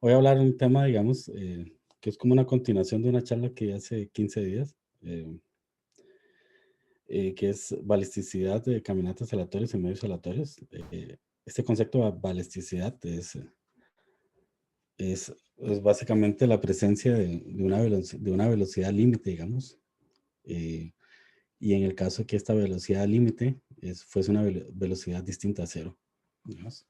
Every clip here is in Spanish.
Voy a hablar de un tema, digamos, que es como una continuación de una charla que hace 15 días, que es balisticidad de caminatas aleatorias y medios aleatorios. Este concepto de balisticidad es básicamente la presencia de una velocidad límite, digamos. eh, y en el caso que esta velocidad límite fuese una velocidad distinta a cero, digamos.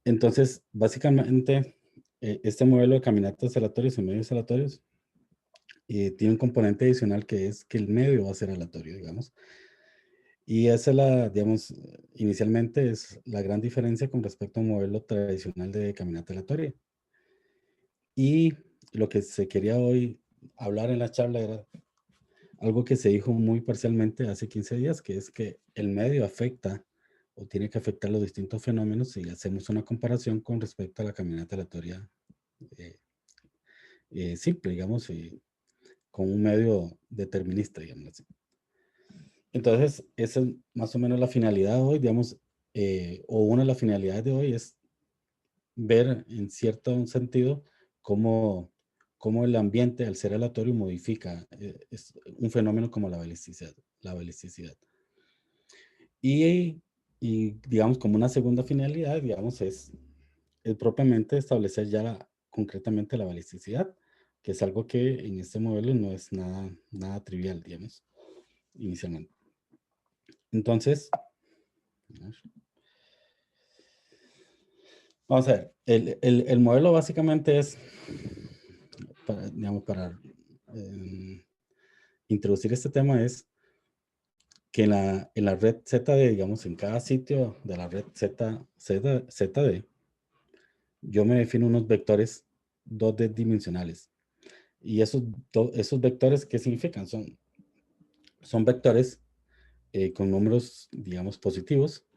Entonces, básicamente, este modelo de caminatas aleatorias y medios aleatorios tiene un componente adicional que es que el medio va a ser aleatorio, digamos. Y esa es digamos, inicialmente es la gran diferencia con respecto a un modelo tradicional de caminata aleatoria. Y lo que se quería hoy hablar en la charla era algo que se dijo muy parcialmente hace 15 días, que es que el medio afecta o tiene que afectar los distintos fenómenos si hacemos una comparación con respecto a la caminata aleatoria eh, simple, digamos, con un medio determinista, digamos así. Entonces, esa es más o menos la finalidad de hoy, digamos, o una de las finalidades de hoy es ver en cierto sentido cómo, cómo el ambiente, al ser aleatorio, modifica es un fenómeno como la balisticidad. La balisticidad. Y, y, digamos, como una segunda finalidad, digamos, es propiamente establecer ya concretamente la balisticidad, que es algo que en este modelo no es nada trivial, digamos, inicialmente. Entonces, vamos a ver, el modelo básicamente es, digamos, para introducir este tema es que en la red ZD, digamos, en cada sitio de la red ZD, yo me defino unos vectores 2D dimensionales. Y esos vectores, ¿qué significan? Son vectores con números, digamos, positivos,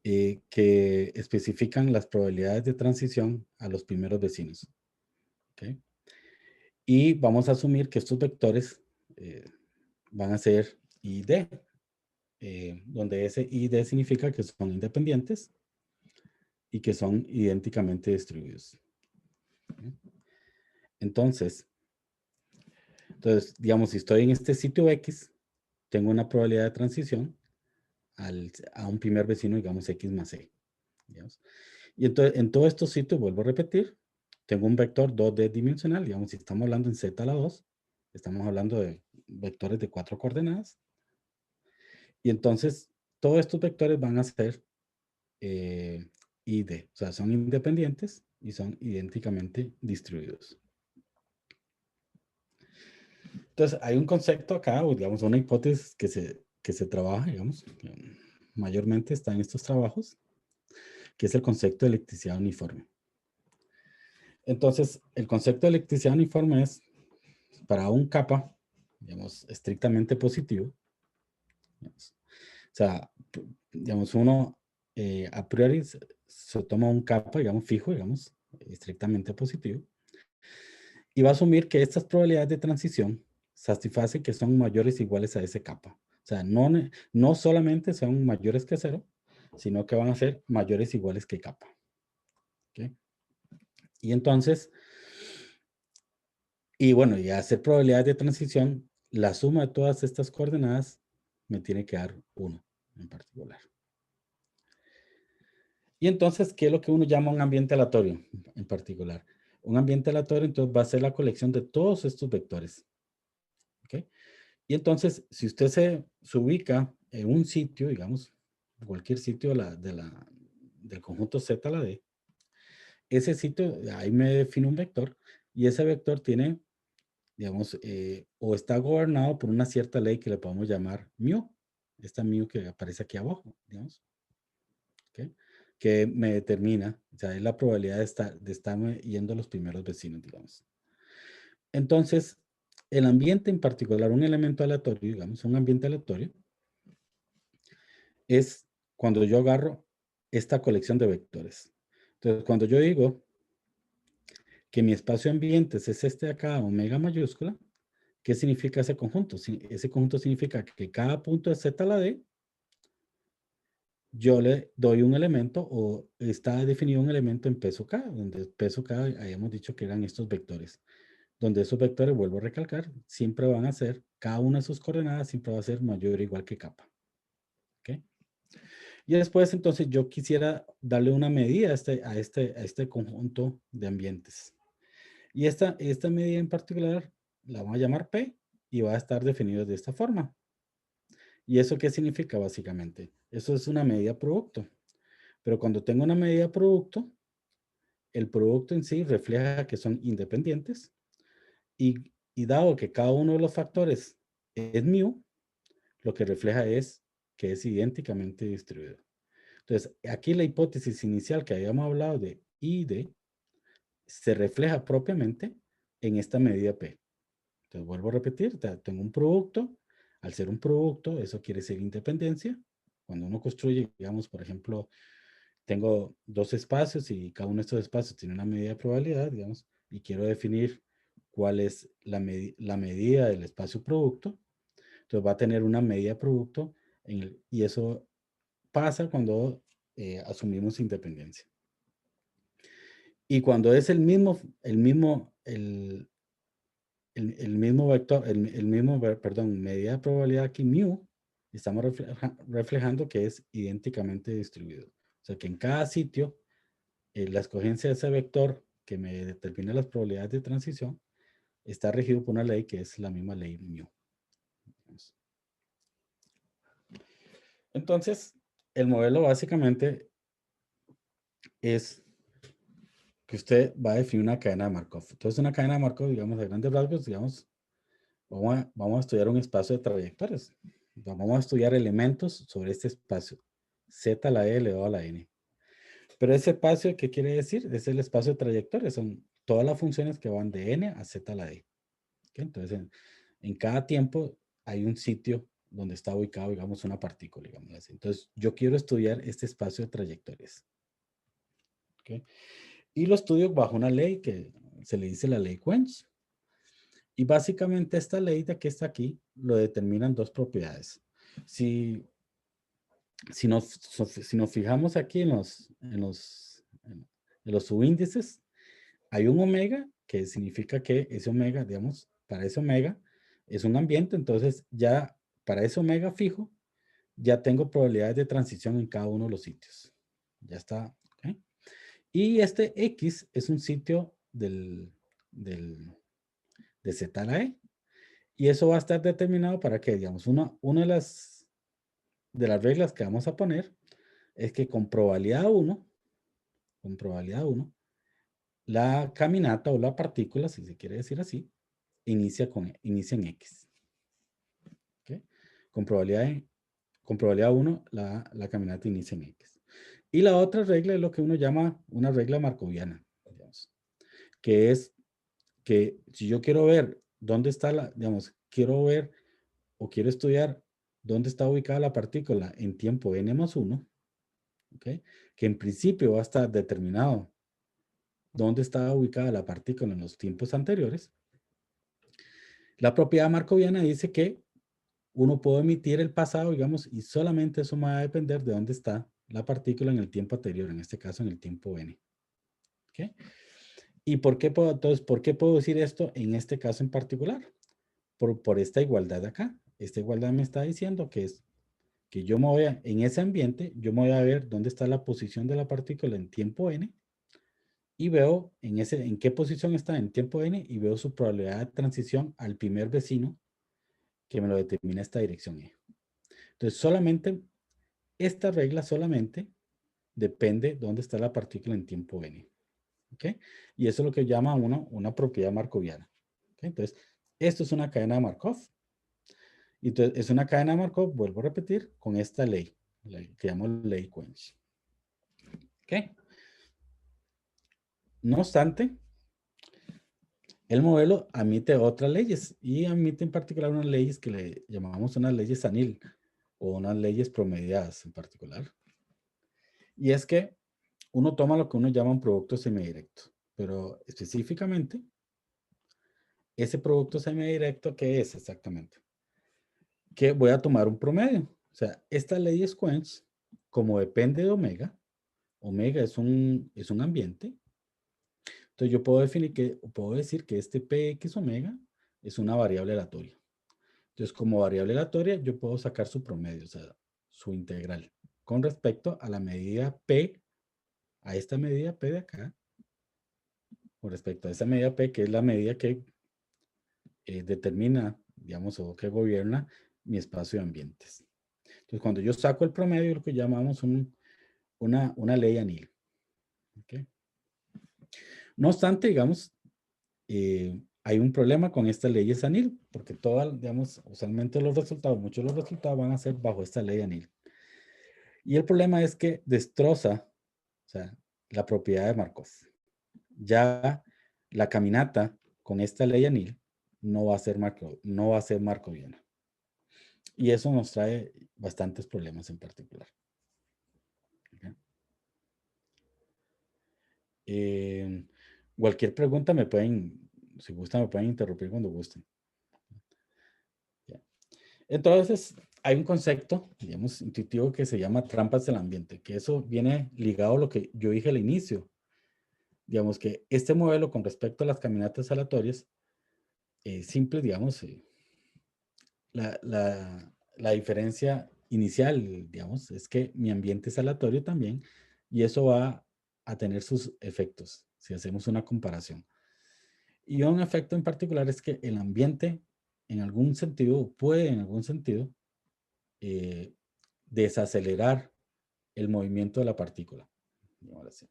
que especifican las probabilidades de transición a los primeros vecinos. ¿Okay? Y vamos a asumir que estos vectores van a ser ID, donde ese ID significa que son independientes y que son idénticamente distribuidos. ¿Okay? Entonces, digamos, si estoy en este sitio X, tengo una probabilidad de transición a un primer vecino, digamos, X más E. Digamos. Y entonces, en todos estos sitios, vuelvo a repetir, tengo un vector 2D dimensional, digamos, si estamos hablando en Z a la 2, estamos hablando de vectores de 4 coordenadas. Y entonces, todos estos vectores van a ser ID, o sea, son independientes y son idénticamente distribuidos. Entonces, hay un concepto acá, o digamos, una hipótesis que se trabaja, digamos, mayormente está en estos trabajos, que es el concepto de electricidad uniforme. Entonces, el concepto de electricidad uniforme es para un capa, digamos, estrictamente positivo. Digamos. O sea, digamos, uno a priori se toma un capa, digamos, fijo, digamos, estrictamente positivo, y va a asumir que estas probabilidades de transición satisfacen que son mayores o iguales a ese capa. O sea, no solamente son mayores que cero, sino que van a ser mayores o iguales que capa. ¿Okay? Y entonces, y bueno, y hacer probabilidades de transición, la suma de todas estas coordenadas me tiene que dar 1 en particular. Y entonces, ¿qué es lo que uno llama un ambiente aleatorio en particular? Un ambiente aleatorio, entonces, va a ser la colección de todos estos vectores. ¿Okay? Y entonces, si usted se ubica en un sitio, digamos, cualquier sitio del conjunto Z a la D, ese sitio, ahí me defino un vector, y ese vector tiene, digamos, o está gobernado por una cierta ley que le podemos llamar mu, esta mu que aparece aquí abajo, digamos, ¿okay? Que me determina, o sea, es la probabilidad de estarme yendo a los primeros vecinos, digamos. Entonces, el ambiente en particular, un elemento aleatorio, digamos, un ambiente aleatorio, es cuando yo agarro esta colección de vectores. Entonces, cuando yo digo que mi espacio ambientes es este de acá, omega mayúscula, ¿qué significa ese conjunto? Ese conjunto significa que cada punto de Z a la D yo le doy un elemento o está definido un elemento en peso K, donde peso K habíamos dicho que eran estos vectores, donde esos vectores, vuelvo a recalcar, siempre van a ser, cada una de sus coordenadas siempre va a ser mayor o igual que kappa. ¿Ok? Y después, entonces, yo quisiera darle una medida a este conjunto de ambientes. Y esta medida en particular la vamos a llamar P y va a estar definido de esta forma. ¿Y eso qué significa básicamente? Eso es una medida producto. Pero cuando tengo una medida producto, el producto en sí refleja que son independientes y dado que cada uno de los factores es mu, lo que refleja es que es idénticamente distribuido. Entonces, aquí la hipótesis inicial que habíamos hablado de I de se refleja propiamente en esta medida P. Entonces, vuelvo a repetir, tengo un producto. Al ser un producto, eso quiere decir independencia. Cuando uno construye, digamos, por ejemplo, tengo dos espacios y cada uno de estos espacios tiene una medida de probabilidad, digamos, y quiero definir cuál es la medida del espacio producto. Entonces va a tener una medida producto y eso pasa cuando asumimos independencia. Y cuando es el mismo vector, perdón, medida de probabilidad aquí mu, estamos reflejando que es idénticamente distribuido. O sea que en cada sitio, la escogencia de ese vector que me determina las probabilidades de transición está regido por una ley que es la misma ley mu. Entonces, el modelo básicamente es que usted va a definir una cadena de Markov. Entonces, una cadena de Markov, digamos, de grandes rasgos, digamos, vamos a estudiar un espacio de trayectorias. Vamos a estudiar elementos sobre este espacio, z a la e elevado a la n. Pero ese espacio, ¿qué quiere decir? Es el espacio de trayectorias. Son todas las funciones que van de n a z a la d. ¿Okay? Entonces, en cada tiempo hay un sitio donde está ubicado, digamos, una partícula, digamos así. Entonces, yo quiero estudiar este espacio de trayectorias. ¿Okay? Y lo estudio bajo una ley que se le dice la ley Quench. Y básicamente esta ley de que está aquí lo determinan dos propiedades. Si nos fijamos aquí en los subíndices, hay un omega que significa que ese omega, digamos, para ese omega es un ambiente, entonces ya para ese omega fijo, ya tengo probabilidades de transición en cada uno de los sitios. Ya está. ¿Okay? Y este X es un sitio de Z a la E. Y eso va a estar determinado para que, digamos, una de las reglas que vamos a poner es que con probabilidad 1, la caminata o la partícula, si se quiere decir así, inicia en X. ¿Okay? Con probabilidad 1, la caminata inicia en X. Y la otra regla es lo que uno llama una regla markoviana, digamos, que es que si yo quiero ver dónde está quiero ver o quiero estudiar dónde está ubicada la partícula en tiempo n más 1, ¿okay? Que en principio va a estar determinado dónde está ubicada la partícula en los tiempos anteriores, la propiedad markoviana dice que uno puede omitir el pasado, digamos, y solamente eso va a depender de dónde está la partícula en el tiempo anterior, en este caso en el tiempo n. ¿Okay? ¿Y por qué puedo decir esto en este caso en particular? Por esta igualdad de acá. Esta igualdad me está diciendo que es que yo en ese ambiente, yo me voy a ver dónde está la posición de la partícula en tiempo n y veo en qué posición está en tiempo n y veo su probabilidad de transición al primer vecino que me lo determina esta dirección e. Entonces, esta regla solamente depende dónde está la partícula en tiempo n. ¿Ok? Y eso es lo que llama una propiedad markoviana. ¿Ok? Entonces, esto es una cadena de Markov. Y entonces, es una cadena de Markov, vuelvo a repetir, con esta ley que llamo ley Quench. ¿Ok? No obstante, el modelo admite otras leyes y admite en particular unas leyes que le llamamos unas leyes Anil o unas leyes promediadas en particular. Y es que uno toma lo que uno llama un producto semidirecto, pero específicamente, ese producto semidirecto, ¿qué es exactamente? Que voy a tomar un promedio. O sea, esta ley es Quench como depende de omega, omega es un ambiente, entonces yo puedo decir que este px omega es una variable aleatoria. Entonces, como variable aleatoria, yo puedo sacar su promedio, o sea, su integral, con respecto a la medida P, a esta medida P de acá, con respecto a esa medida P, que es la medida que determina, digamos, o que gobierna mi espacio de ambientes. Entonces, cuando yo saco el promedio, lo que llamamos una ley anil. ¿Okay? No obstante, digamos, hay un problema con estas leyes anil, porque todas, digamos, usualmente los resultados, muchos de los resultados van a ser bajo esta ley anil. Y el problema es que destroza, o sea, la propiedad de Markov. Ya la caminata con esta ley anil no va a ser markoviana. Y eso nos trae bastantes problemas en particular. ¿Okay? Cualquier pregunta me pueden, si gustan, me pueden interrumpir cuando gusten. ¿Ya? Entonces, hay un concepto, digamos, intuitivo que se llama trampas del ambiente, que eso viene ligado a lo que yo dije al inicio. Digamos que este modelo con respecto a las caminatas aleatorias, simple, digamos, la diferencia inicial, digamos, es que mi ambiente es aleatorio también y eso va a tener sus efectos si hacemos una comparación. Y un efecto en particular es que el ambiente, en algún sentido, puede en algún sentido desacelerar el movimiento de la partícula. Entonces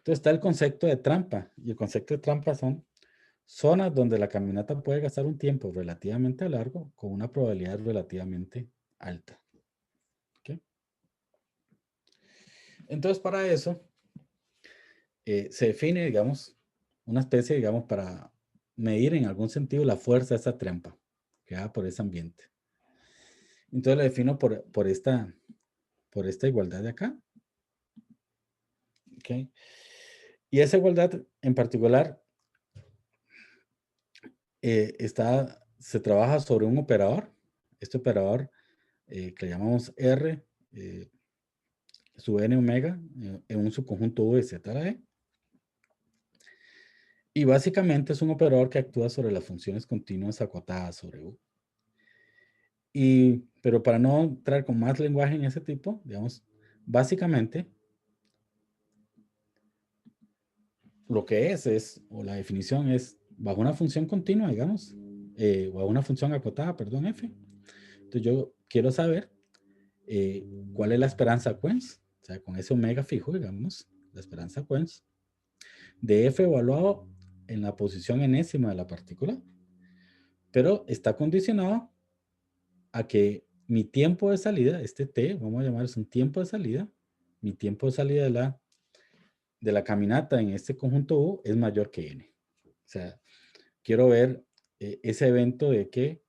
está el concepto de trampa y el concepto de trampa son zonas donde la caminata puede gastar un tiempo relativamente largo con una probabilidad relativamente alta. ¿Okay? Entonces, para eso se define, digamos, una especie, digamos, para medir en algún sentido la fuerza de esta trampa creada por ese ambiente. Entonces lo defino por esta igualdad de acá. ¿Okay? Y esa igualdad en particular se trabaja sobre un operador. Este operador que le llamamos R sub n omega en un subconjunto U de Z a la E. Y básicamente es un operador que actúa sobre las funciones continuas acotadas sobre U. Pero para no entrar con más lenguaje en ese tipo, digamos, básicamente lo que o la definición es, bajo una función continua, digamos, o a una función acotada, perdón, f. Entonces yo quiero saber cuál es la esperanza Quenz, o sea, con ese omega fijo, digamos, la esperanza Quenz, de f evaluado en la posición enésima de la partícula, pero está condicionado a que mi tiempo de salida, este t, vamos a llamar es un tiempo de salida, mi tiempo de salida de la caminata en este conjunto U es mayor que n. O sea, quiero ver ese evento de que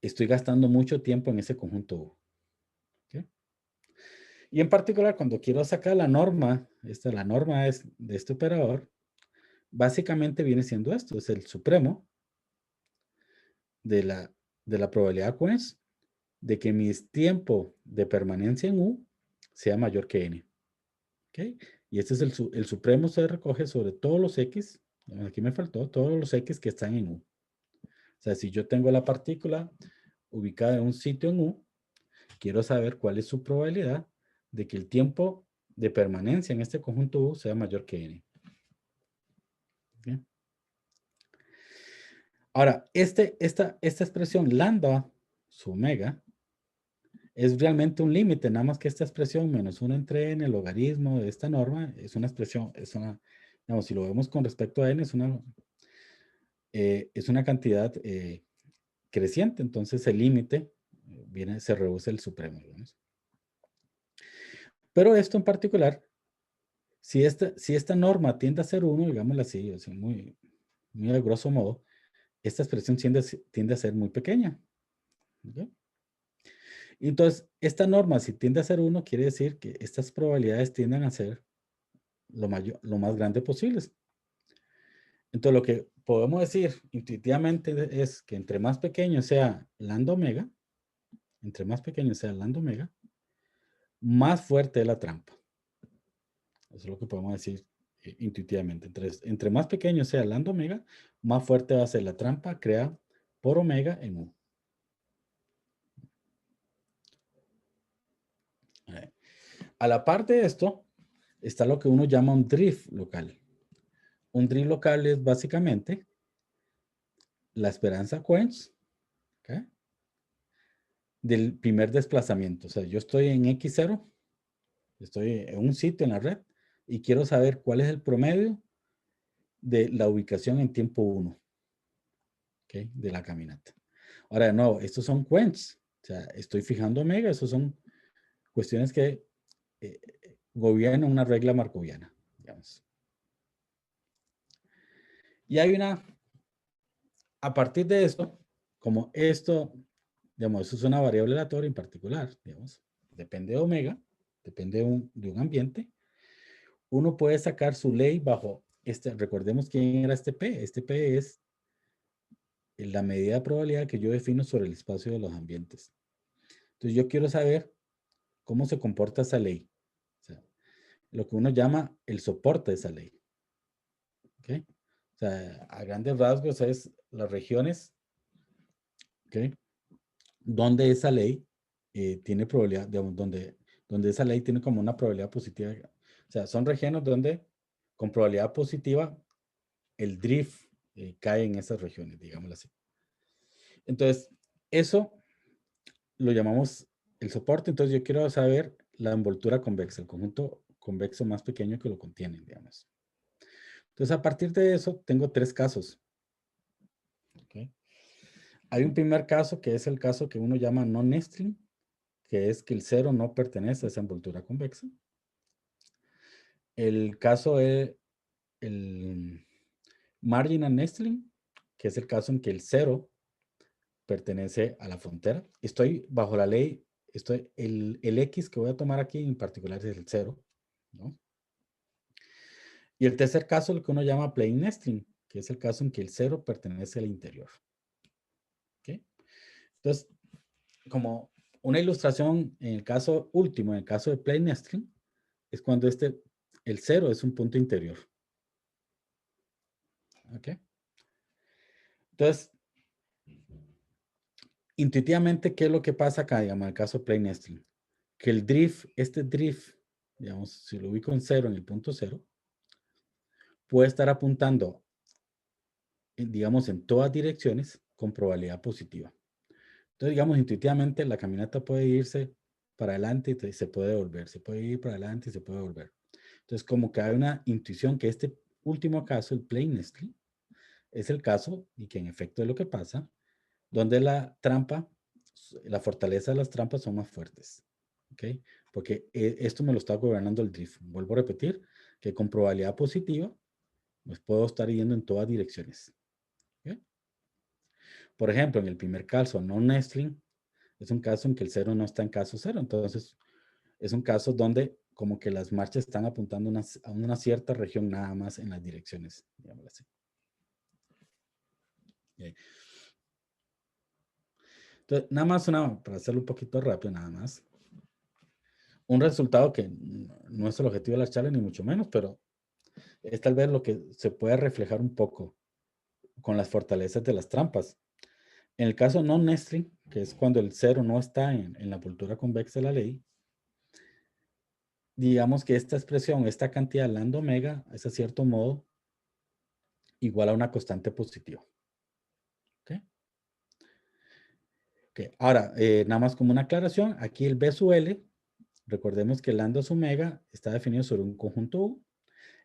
estoy gastando mucho tiempo en ese conjunto U. ¿Okay? Y en particular, cuando quiero sacar la norma, la norma es de este operador, básicamente viene siendo esto, es el supremo de la probabilidad Quenz de que mi tiempo de permanencia en U sea mayor que n. ¿Okay? Y este es el supremo, se recoge sobre todos los x, aquí me faltó, todos los x que están en U. O sea, si yo tengo la partícula ubicada en un sitio en U, quiero saber cuál es su probabilidad de que el tiempo de permanencia en este conjunto U sea mayor que n. ¿Bien? Ahora, esta expresión lambda su omega es realmente un límite, nada más que esta expresión menos 1 entre n, el logaritmo de esta norma, es una expresión, digamos, si lo vemos con respecto a n, es una cantidad creciente, entonces el límite se reduce el supremo, digamos. Pero esto en particular, si esta norma tiende a ser 1, digámoslo así, o sea, muy a grosso modo, esta expresión tiende a ser muy pequeña. ¿Okay? Entonces, esta norma, si tiende a ser 1, quiere decir que estas probabilidades tienden a ser lo más grande posibles. Entonces, lo que podemos decir intuitivamente es que entre más pequeño sea lambda omega, entre más pequeño sea lambda omega, más fuerte es la trampa. Eso es lo que podemos decir intuitivamente. Entre más pequeño sea el lambda omega, más fuerte va a ser la trampa creada por omega en U. A la par de esto, está lo que uno llama un drift local. Un drift local es básicamente la esperanza Quench, ¿okay?, del primer desplazamiento. O sea, yo estoy en X0, estoy en un sitio en la red y quiero saber cuál es el promedio de la ubicación en tiempo 1, ¿okay?, de la caminata. Ahora, no, estos son Quench. O sea, estoy fijando omega, esos son cuestiones que gobiernan una regla marcoviana, digamos. Y hay a partir de esto, como esto, digamos, eso es una variable aleatoria en particular, digamos, depende de omega, depende de un ambiente, uno puede sacar su ley bajo recordemos quién era este P. Este P es la medida de probabilidad que yo defino sobre el espacio de los ambientes. Entonces yo quiero saber cómo se comporta esa ley. O sea, lo que uno llama el soporte de esa ley. ¿Okay? O sea, a grandes rasgos es las regiones, ¿okay?, donde esa ley tiene probabilidad, digamos, donde esa ley tiene como una probabilidad positiva. O sea, son regiones donde con probabilidad positiva el drift cae en esas regiones, digámoslo así. Entonces, eso lo llamamos el soporte. Entonces, yo quiero saber la envoltura convexa, el conjunto convexo más pequeño que lo contiene, digamos. Entonces, a partir de eso, tengo 3 casos. ¿Okay? Hay un primer caso que es el caso que uno llama non-nestling, que es que el 0 no pertenece a esa envoltura convexa. El caso es el marginal nestling, que es el caso en que el 0 pertenece a la frontera. Estoy bajo la ley, el X que voy a tomar aquí en particular es el 0, ¿no? Y el tercer caso, lo que uno llama plain nestling, que es el caso en que el 0 pertenece al interior. ¿Okay? Entonces, como una ilustración en el caso último, en el caso de plain nestling, es cuando el 0 es un punto interior. ¿Ok? Entonces, intuitivamente, ¿qué es lo que pasa acá, digamos, en el caso de plain nestling? Que el drift, este drift, digamos, si lo ubico en 0, en el punto 0, puede estar apuntando, digamos, en todas direcciones con probabilidad positiva. Entonces, digamos, intuitivamente la caminata puede irse para adelante y se puede volver, se puede ir para adelante y se puede volver. Entonces, como que hay una intuición que este último caso, el plain nestling, es el caso, y que en efecto es lo que pasa, donde la trampa, la fortaleza de las trampas son más fuertes. ¿Ok? Porque esto me lo está gobernando el drift. Vuelvo a repetir que con probabilidad positiva, pues puedo estar yendo en todas direcciones. ¿Ok? Por ejemplo, en el primer caso, no nestling, es un caso en que el 0 no está en caso 0. Entonces, es un caso donde como que las marchas están apuntando a una cierta región nada más en las direcciones, digámoslo así. Okay. Entonces, nada más para hacerlo un poquito rápido, nada más. Un resultado que no es el objetivo de la charla, ni mucho menos, pero es tal vez lo que se puede reflejar un poco con las fortalezas de las trampas. En el caso non-nestling, que es cuando el 0 no está en la envoltura convexa de la ley, digamos que esta expresión, esta cantidad lambda omega, es a cierto modo igual a una constante positiva. ¿Okay? Okay. Ahora, nada más como una aclaración, aquí el B sub L, recordemos que lambda sub omega está definido sobre un conjunto U.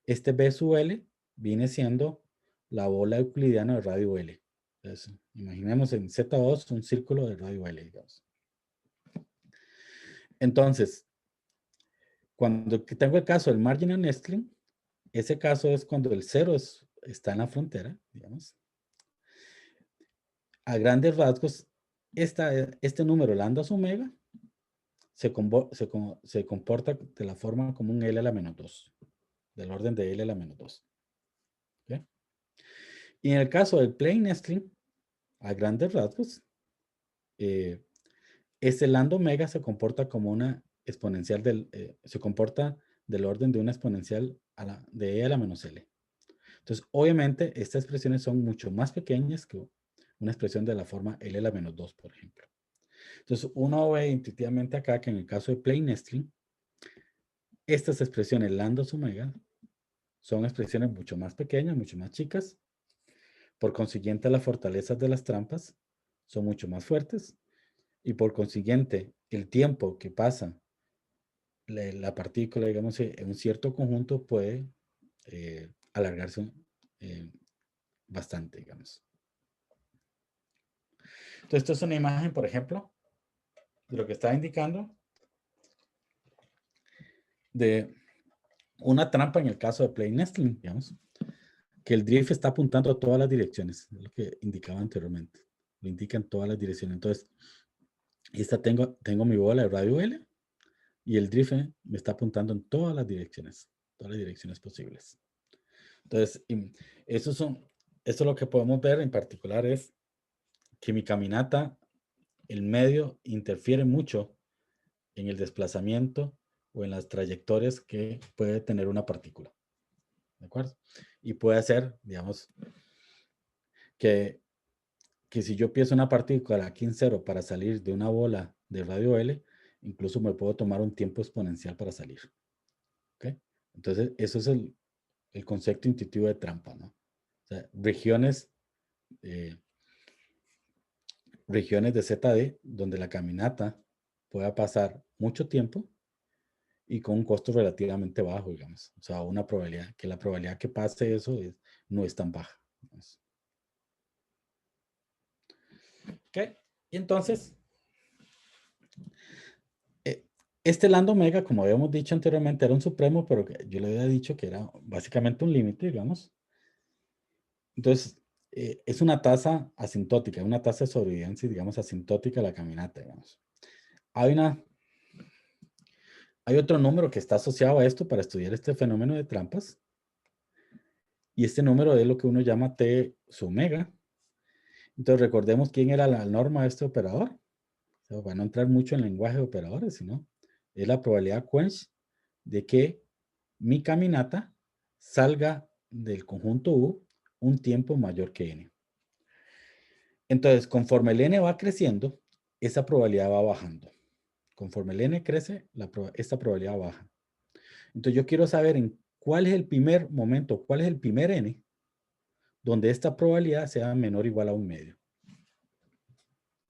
Este B sub L viene siendo la bola euclidiana de radio L. Entonces, imaginemos en Z2 un círculo de radio L, digamos. Entonces, cuando tengo el caso del marginal nestling, ese caso es cuando el 0 está en la frontera, digamos. A grandes rasgos, este número lambda sub omega se comporta de la forma como un L a la menos 2, del orden de L a la menos 2. ¿Okay? Y en el caso del plain nestling, a grandes rasgos, este lambda omega se comporta como una exponencial se comporta del orden de una exponencial de e a la menos L. Entonces, obviamente, estas expresiones son mucho más pequeñas que una expresión de la forma L a la menos 2, por ejemplo. Entonces, uno ve intuitivamente acá que en el caso de plain nestling, estas expresiones lambda omega son expresiones mucho más pequeñas, mucho más chicas. Por consiguiente, las fortalezas de las trampas son mucho más fuertes y por consiguiente, el tiempo que pasa la partícula, digamos, en un cierto conjunto puede alargarse bastante, digamos. Entonces, esto es una imagen, por ejemplo, de lo que está indicando de una trampa en el caso de plain nestling, digamos, que el drift está apuntando a todas las direcciones, es lo que indicaba anteriormente. Lo indica en todas las direcciones. Entonces, tengo mi bola de radio L y el drift me está apuntando en todas las direcciones posibles. Entonces, eso es lo que podemos ver en particular es que mi caminata, el medio, interfiere mucho en el desplazamiento o en las trayectorias que puede tener una partícula. ¿De acuerdo? Y puede ser, digamos, que si yo pienso una partícula aquí en cero para salir de una bola de radio L, incluso me puedo tomar un tiempo exponencial para salir. ¿Ok? Entonces, eso es el concepto intuitivo de trampa, ¿no? O sea, regiones de ZD donde la caminata pueda pasar mucho tiempo y con un costo relativamente bajo, digamos. O sea, una probabilidad, que la probabilidad que pase eso no es tan baja. ¿Ok? Y entonces, este lambda omega, como habíamos dicho anteriormente, era un supremo, pero que yo le había dicho que era básicamente un límite, digamos. Entonces, es una tasa asintótica, una tasa de sobrevivencia, digamos, asintótica de la caminata, digamos. Hay otro número que está asociado a esto para estudiar este fenómeno de trampas. Y este número es lo que uno llama T sub omega. Entonces, recordemos quién era la norma de este operador. O sea, para no entrar mucho en lenguaje de operadores, sino es la probabilidad quench de que mi caminata salga del conjunto U un tiempo mayor que n. Entonces, conforme el n va creciendo, esa probabilidad va bajando. Conforme el n crece, esta probabilidad baja. Entonces, yo quiero saber en cuál es el primer momento, cuál es el primer n, donde esta probabilidad sea menor o igual a un medio.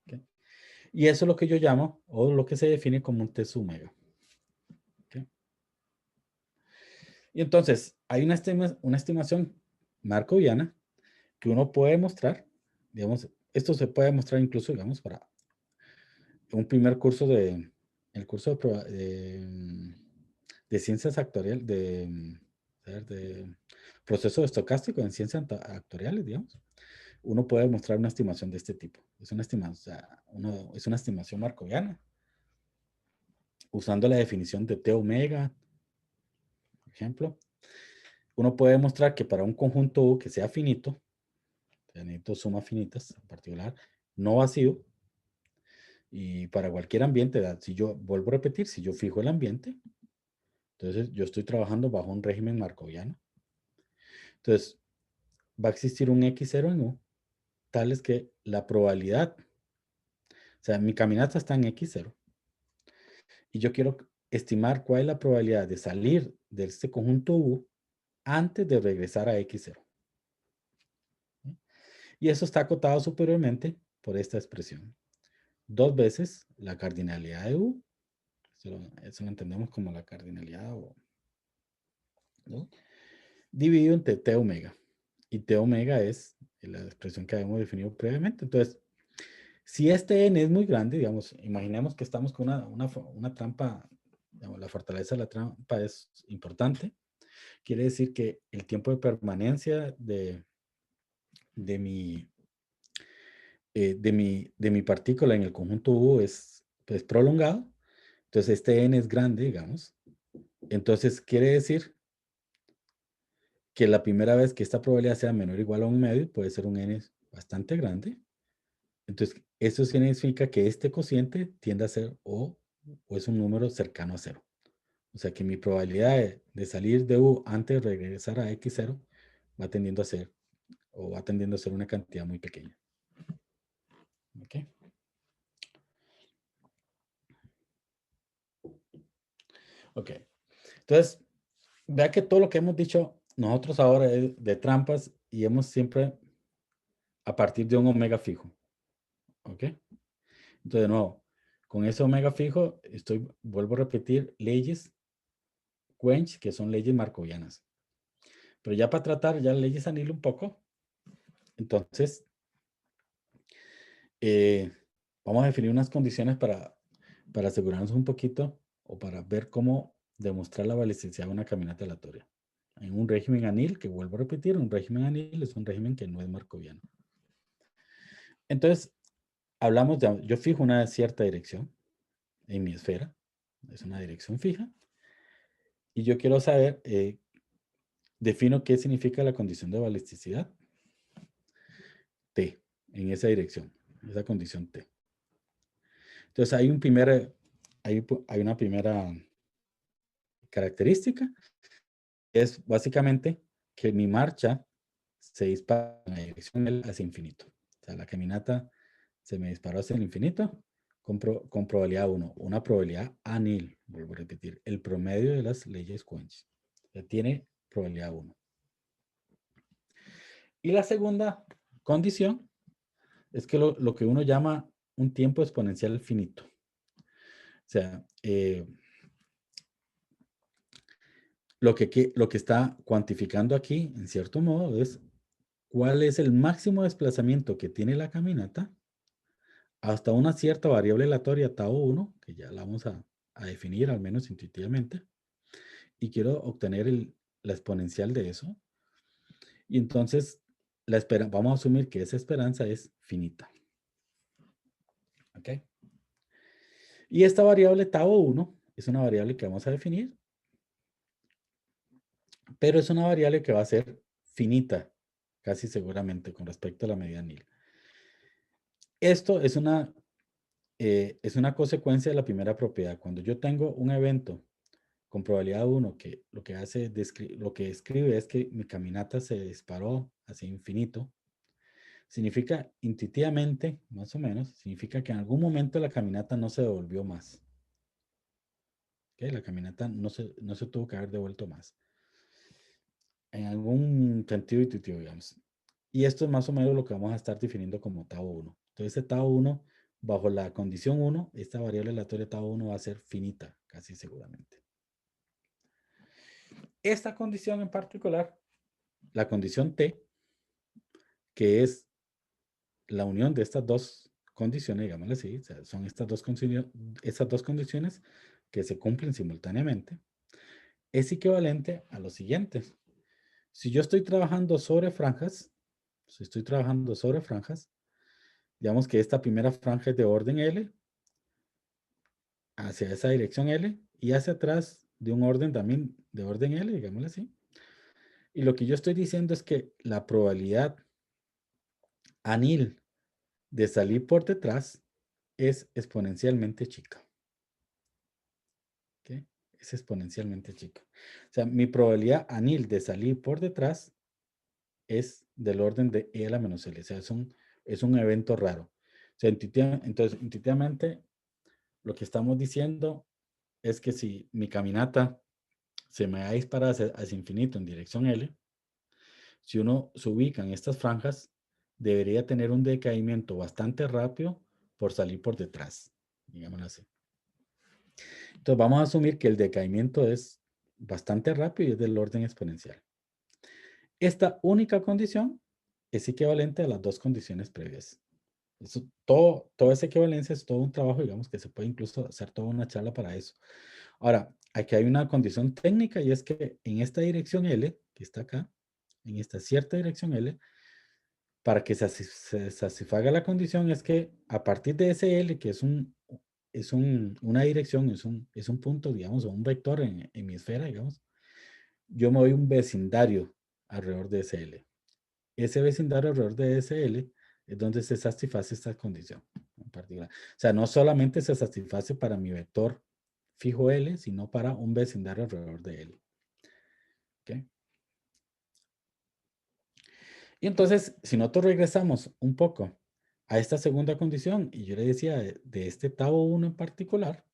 ¿Okay? Y eso es lo que yo llamo, o lo que se define como un T sub omega. ¿Okay? Y entonces, hay una estimación markoviana que uno puede mostrar, digamos, esto se puede mostrar incluso, digamos, para un primer curso el curso de ciencias actuariales, de proceso estocástico en ciencias actuariales, digamos, uno puede mostrar una estimación de este tipo. Es una estimación, o sea, es una estimación markoviana, usando la definición de T omega, por ejemplo. Uno puede mostrar que para un conjunto U que sea finito, necesito sumas finitas en particular, no vacío, y para cualquier ambiente, si yo vuelvo a repetir, si yo fijo el ambiente, entonces yo estoy trabajando bajo un régimen markoviano. Entonces, va a existir un X0 en U, tal es que la probabilidad, o sea, mi caminata está en X0, y yo quiero estimar cuál es la probabilidad de salir de este conjunto U antes de regresar a X0. Y eso está acotado superiormente por esta expresión. 2 veces la cardinalidad de U, eso lo entendemos como la cardinalidad, ¿no? Dividido entre T omega. Y T omega es la expresión que habíamos definido previamente. Entonces, si este n es muy grande, digamos, imaginemos que estamos con una trampa, digamos, la fortaleza de la trampa es importante. Quiere decir que el tiempo de permanencia de mi partícula en el conjunto U es pues, prolongado. Entonces, este n es grande, digamos. Entonces, quiere decir que la primera vez que esta probabilidad sea menor o igual a un medio, puede ser un n bastante grande. Entonces, eso significa que este cociente tiende a ser o o es un número cercano a cero. O sea que mi probabilidad de salir de U antes de regresar a X0 va tendiendo a ser, o va tendiendo a ser una cantidad muy pequeña. ¿Ok? Ok. Entonces, vea que todo lo que hemos dicho nosotros ahora es de trampas y hemos siempre a partir de un omega fijo. ¿Ok? Entonces, de nuevo, con ese omega fijo, vuelvo a repetir leyes Quench, que son leyes markovianas. Pero ya para tratar ya leyes anil un poco, entonces vamos a definir unas condiciones para asegurarnos un poquito o para ver cómo demostrar la balisticidad de una caminata aleatoria. En un régimen anil, que vuelvo a repetir, un régimen anil es un régimen que no es markoviano. Entonces, hablamos de, yo fijo una cierta dirección en mi esfera, es una dirección fija, y yo quiero saber, defino qué significa la condición de balisticidad, T, en esa dirección, esa condición T. Entonces, hay una primera característica, es básicamente que mi marcha se dispara en la dirección L hacia infinito. O sea, la caminata se me disparó hacia el infinito con probabilidad 1, una probabilidad anil, vuelvo a repetir, el promedio de las leyes Quench. Tiene probabilidad 1. Y la segunda condición es que lo que uno llama un tiempo exponencial finito. O sea, lo que está cuantificando aquí, en cierto modo, es cuál es el máximo desplazamiento que tiene la caminata hasta una cierta variable aleatoria tau 1, que ya la vamos a definir al menos intuitivamente, y quiero obtener la exponencial de eso. Y entonces vamos a asumir que esa esperanza es finita. ¿Ok? Y esta variable tau 1 es una variable que vamos a definir, pero es una variable que va a ser finita, casi seguramente, con respecto a la medida nil. Esto es una consecuencia de la primera propiedad. Cuando yo tengo un evento con probabilidad 1 que lo que hace, lo que describe es que mi caminata se disparó hacia infinito, significa intuitivamente, más o menos, significa que en algún momento la caminata no se devolvió más. ¿Okay? La caminata no se tuvo que haber devuelto más. En algún sentido intuitivo, digamos. Y esto es más o menos lo que vamos a estar definiendo como tau 1. Entonces, este tau 1, bajo la condición 1, esta variable aleatoria tau 1 va a ser finita, casi seguramente. Esta condición en particular, la condición T, que es la unión de estas dos condiciones, digámoslo así, o sea, son estas dos condiciones que se cumplen simultáneamente, es equivalente a lo siguiente. Si yo estoy trabajando sobre franjas, digamos que esta primera franja es de orden L, hacia esa dirección L, y hacia atrás de un orden también de orden L, digámoslo así. Y lo que yo estoy diciendo es que la probabilidad anil de salir por detrás es exponencialmente chica. ¿Okay? Es exponencialmente chica. O sea, mi probabilidad anil de salir por detrás es del orden de E a la menos L. O sea, es un evento raro. O sea, entonces, intuitivamente, lo que estamos diciendo es que si mi caminata se me va a disparar hacia infinito en dirección L, si uno se ubica en estas franjas, debería tener un decaimiento bastante rápido por salir por detrás, digámoslo así. Entonces vamos a asumir que el decaimiento es bastante rápido y es del orden exponencial. Esta única condición es equivalente a las dos condiciones previas. Toda esa equivalencia es todo un trabajo, digamos, que se puede incluso hacer toda una charla para eso. Ahora, aquí hay una condición técnica y es que en esta dirección L, que está acá, en esta cierta dirección L, para que se satisfaga la condición es que a partir de ese L, que es una dirección, es un punto, digamos, o un vector en mi esfera, digamos, yo me doy un vecindario alrededor de ese L. Ese vecindario alrededor de ese L es donde se satisface esta condición. particular. O sea, no solamente se satisface para mi vector fijo L, sino para un vecindario alrededor de L. ¿Ok? Y entonces, si nosotros regresamos un poco a esta segunda condición, y yo le decía de este tau 1 en particular,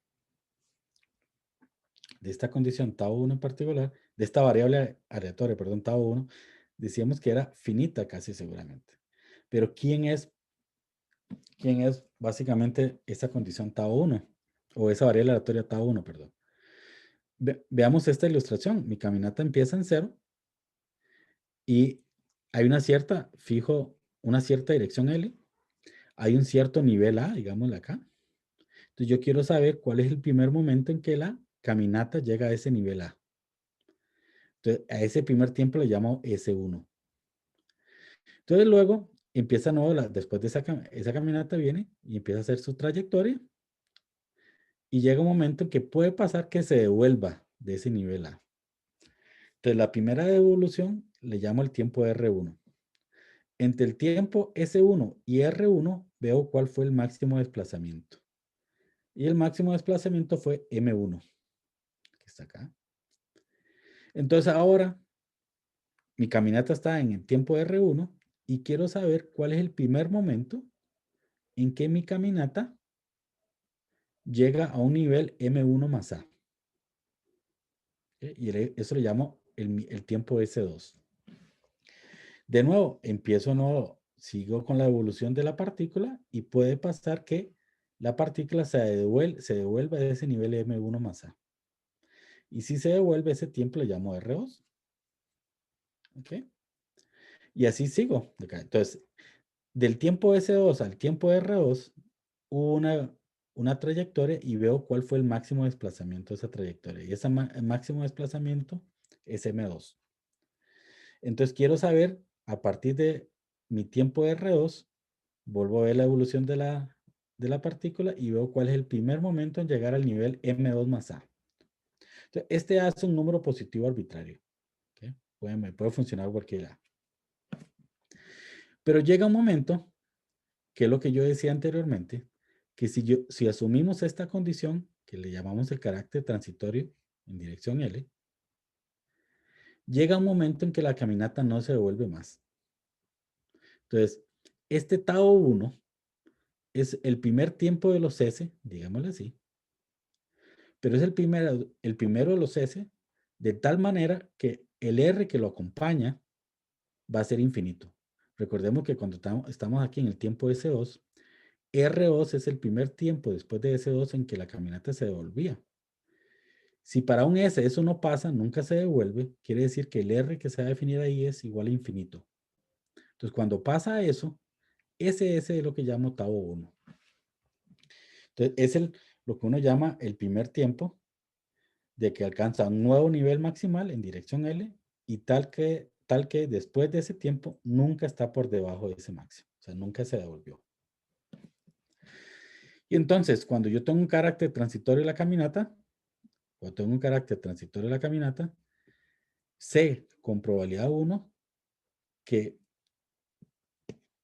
de esta condición tau 1 en particular, de esta variable aleatoria, perdón, tau 1, decíamos que era finita casi seguramente. Pero ¿quién es básicamente esa condición tau 1? O esa variable aleatoria tau 1, perdón. Veamos esta ilustración. Mi caminata empieza en 0 y hay una cierta dirección L, hay un cierto nivel A, digámosle acá. Entonces yo quiero saber cuál es el primer momento en que la caminata llega a ese nivel A. Entonces a ese primer tiempo le llamo S1. Entonces luego empieza nuevo, después de esa caminata viene y empieza a hacer su trayectoria y llega un momento en que puede pasar que se devuelva de ese nivel A. Entonces la primera devolución le llamo el tiempo R1. Entre el tiempo S1 y R1 veo cuál fue el máximo desplazamiento. Y el máximo desplazamiento fue M1, que está acá. Entonces ahora mi caminata está en el tiempo R1 y quiero saber cuál es el primer momento en que mi caminata llega a un nivel M1 más A. ¿Okay? Y eso le llamo el tiempo S2. De nuevo, sigo con la evolución de la partícula y puede pasar que la partícula se devuelva de ese nivel M1 más A. Y si se devuelve ese tiempo le llamo R2. ¿Ok? Y así sigo. Entonces, del tiempo S2 al tiempo R2, hubo una trayectoria y veo cuál fue el máximo desplazamiento de esa trayectoria. Y ese máximo desplazamiento es M2. Entonces, quiero saber, a partir de mi tiempo R2, vuelvo a ver la evolución de la partícula y veo cuál es el primer momento en llegar al nivel M2 más A. Entonces, este A es un número positivo arbitrario. ¿Okay? Puede funcionar cualquiera. Pero llega un momento, que es lo que yo decía anteriormente, que si asumimos esta condición, que le llamamos el carácter transitorio en dirección L, llega un momento en que la caminata no se devuelve más. Entonces, este tau 1 es el primer tiempo de los S, digámoslo así, pero es el primero de los S, de tal manera que el R que lo acompaña va a ser infinito. Recordemos que cuando estamos aquí en el tiempo S2, R2 es el primer tiempo después de S2 en que la caminata se devolvía. Si para un S eso no pasa, nunca se devuelve, quiere decir que el R que se va a definir ahí es igual a infinito. Entonces, cuando pasa eso, ese S es lo que llamo tau 1. Entonces, es lo que uno llama el primer tiempo de que alcanza un nuevo nivel maximal en dirección L y tal que después de ese tiempo nunca está por debajo de ese máximo. O sea, nunca se devolvió. Y entonces, cuando yo tengo un carácter transitorio de la caminata, sé con probabilidad 1 que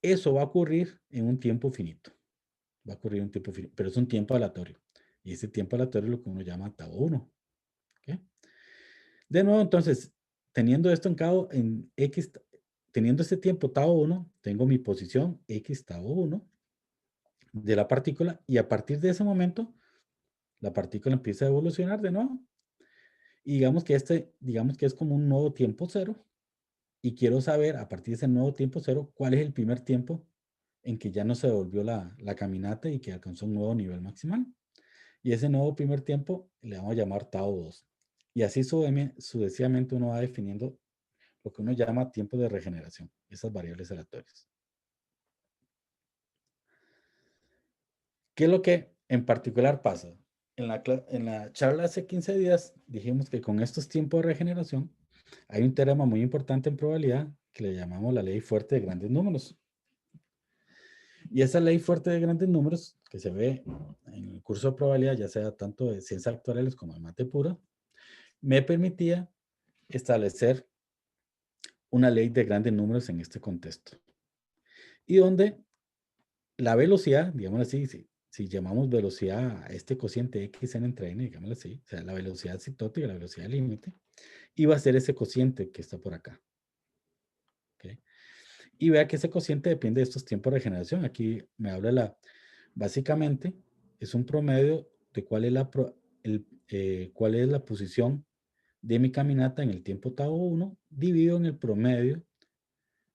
eso va a ocurrir en un tiempo finito. Va a ocurrir en un tiempo finito, pero es un tiempo aleatorio. Y ese tiempo aleatorio es lo que uno llama tau 1. ¿Okay? De nuevo, entonces, teniendo esto en X, teniendo este tiempo tau 1, tengo mi posición X tau 1 de la partícula y a partir de ese momento, la partícula empieza a evolucionar de nuevo. Y digamos que es como un nuevo tiempo cero y quiero saber a partir de ese nuevo tiempo cero cuál es el primer tiempo en que ya no se devolvió la caminata y que alcanzó un nuevo nivel maximal. Y ese nuevo primer tiempo le vamos a llamar tau 2. Y así sucesivamente uno va definiendo lo que uno llama tiempo de regeneración, esas variables aleatorias. ¿Qué es lo que en particular pasa? En la charla hace 15 días dijimos que con estos tiempos de regeneración hay un teorema muy importante en probabilidad que le llamamos la ley fuerte de grandes números. Y esa ley fuerte de grandes números que se ve en el curso de probabilidad, ya sea tanto de ciencias actuariales como de mate pura, me permitía establecer una ley de grandes números en este contexto. Y donde la velocidad, digamos así, si llamamos velocidad a este cociente xn entre n, digámoslo así, o sea, la velocidad asintótica, la velocidad límite, y va a ser ese cociente que está por acá. ¿Ok? Y vea que ese cociente depende de estos tiempos de generación. Aquí me habla básicamente, es un promedio de cuál es la posición de mi caminata en el tiempo tau 1 dividido en el promedio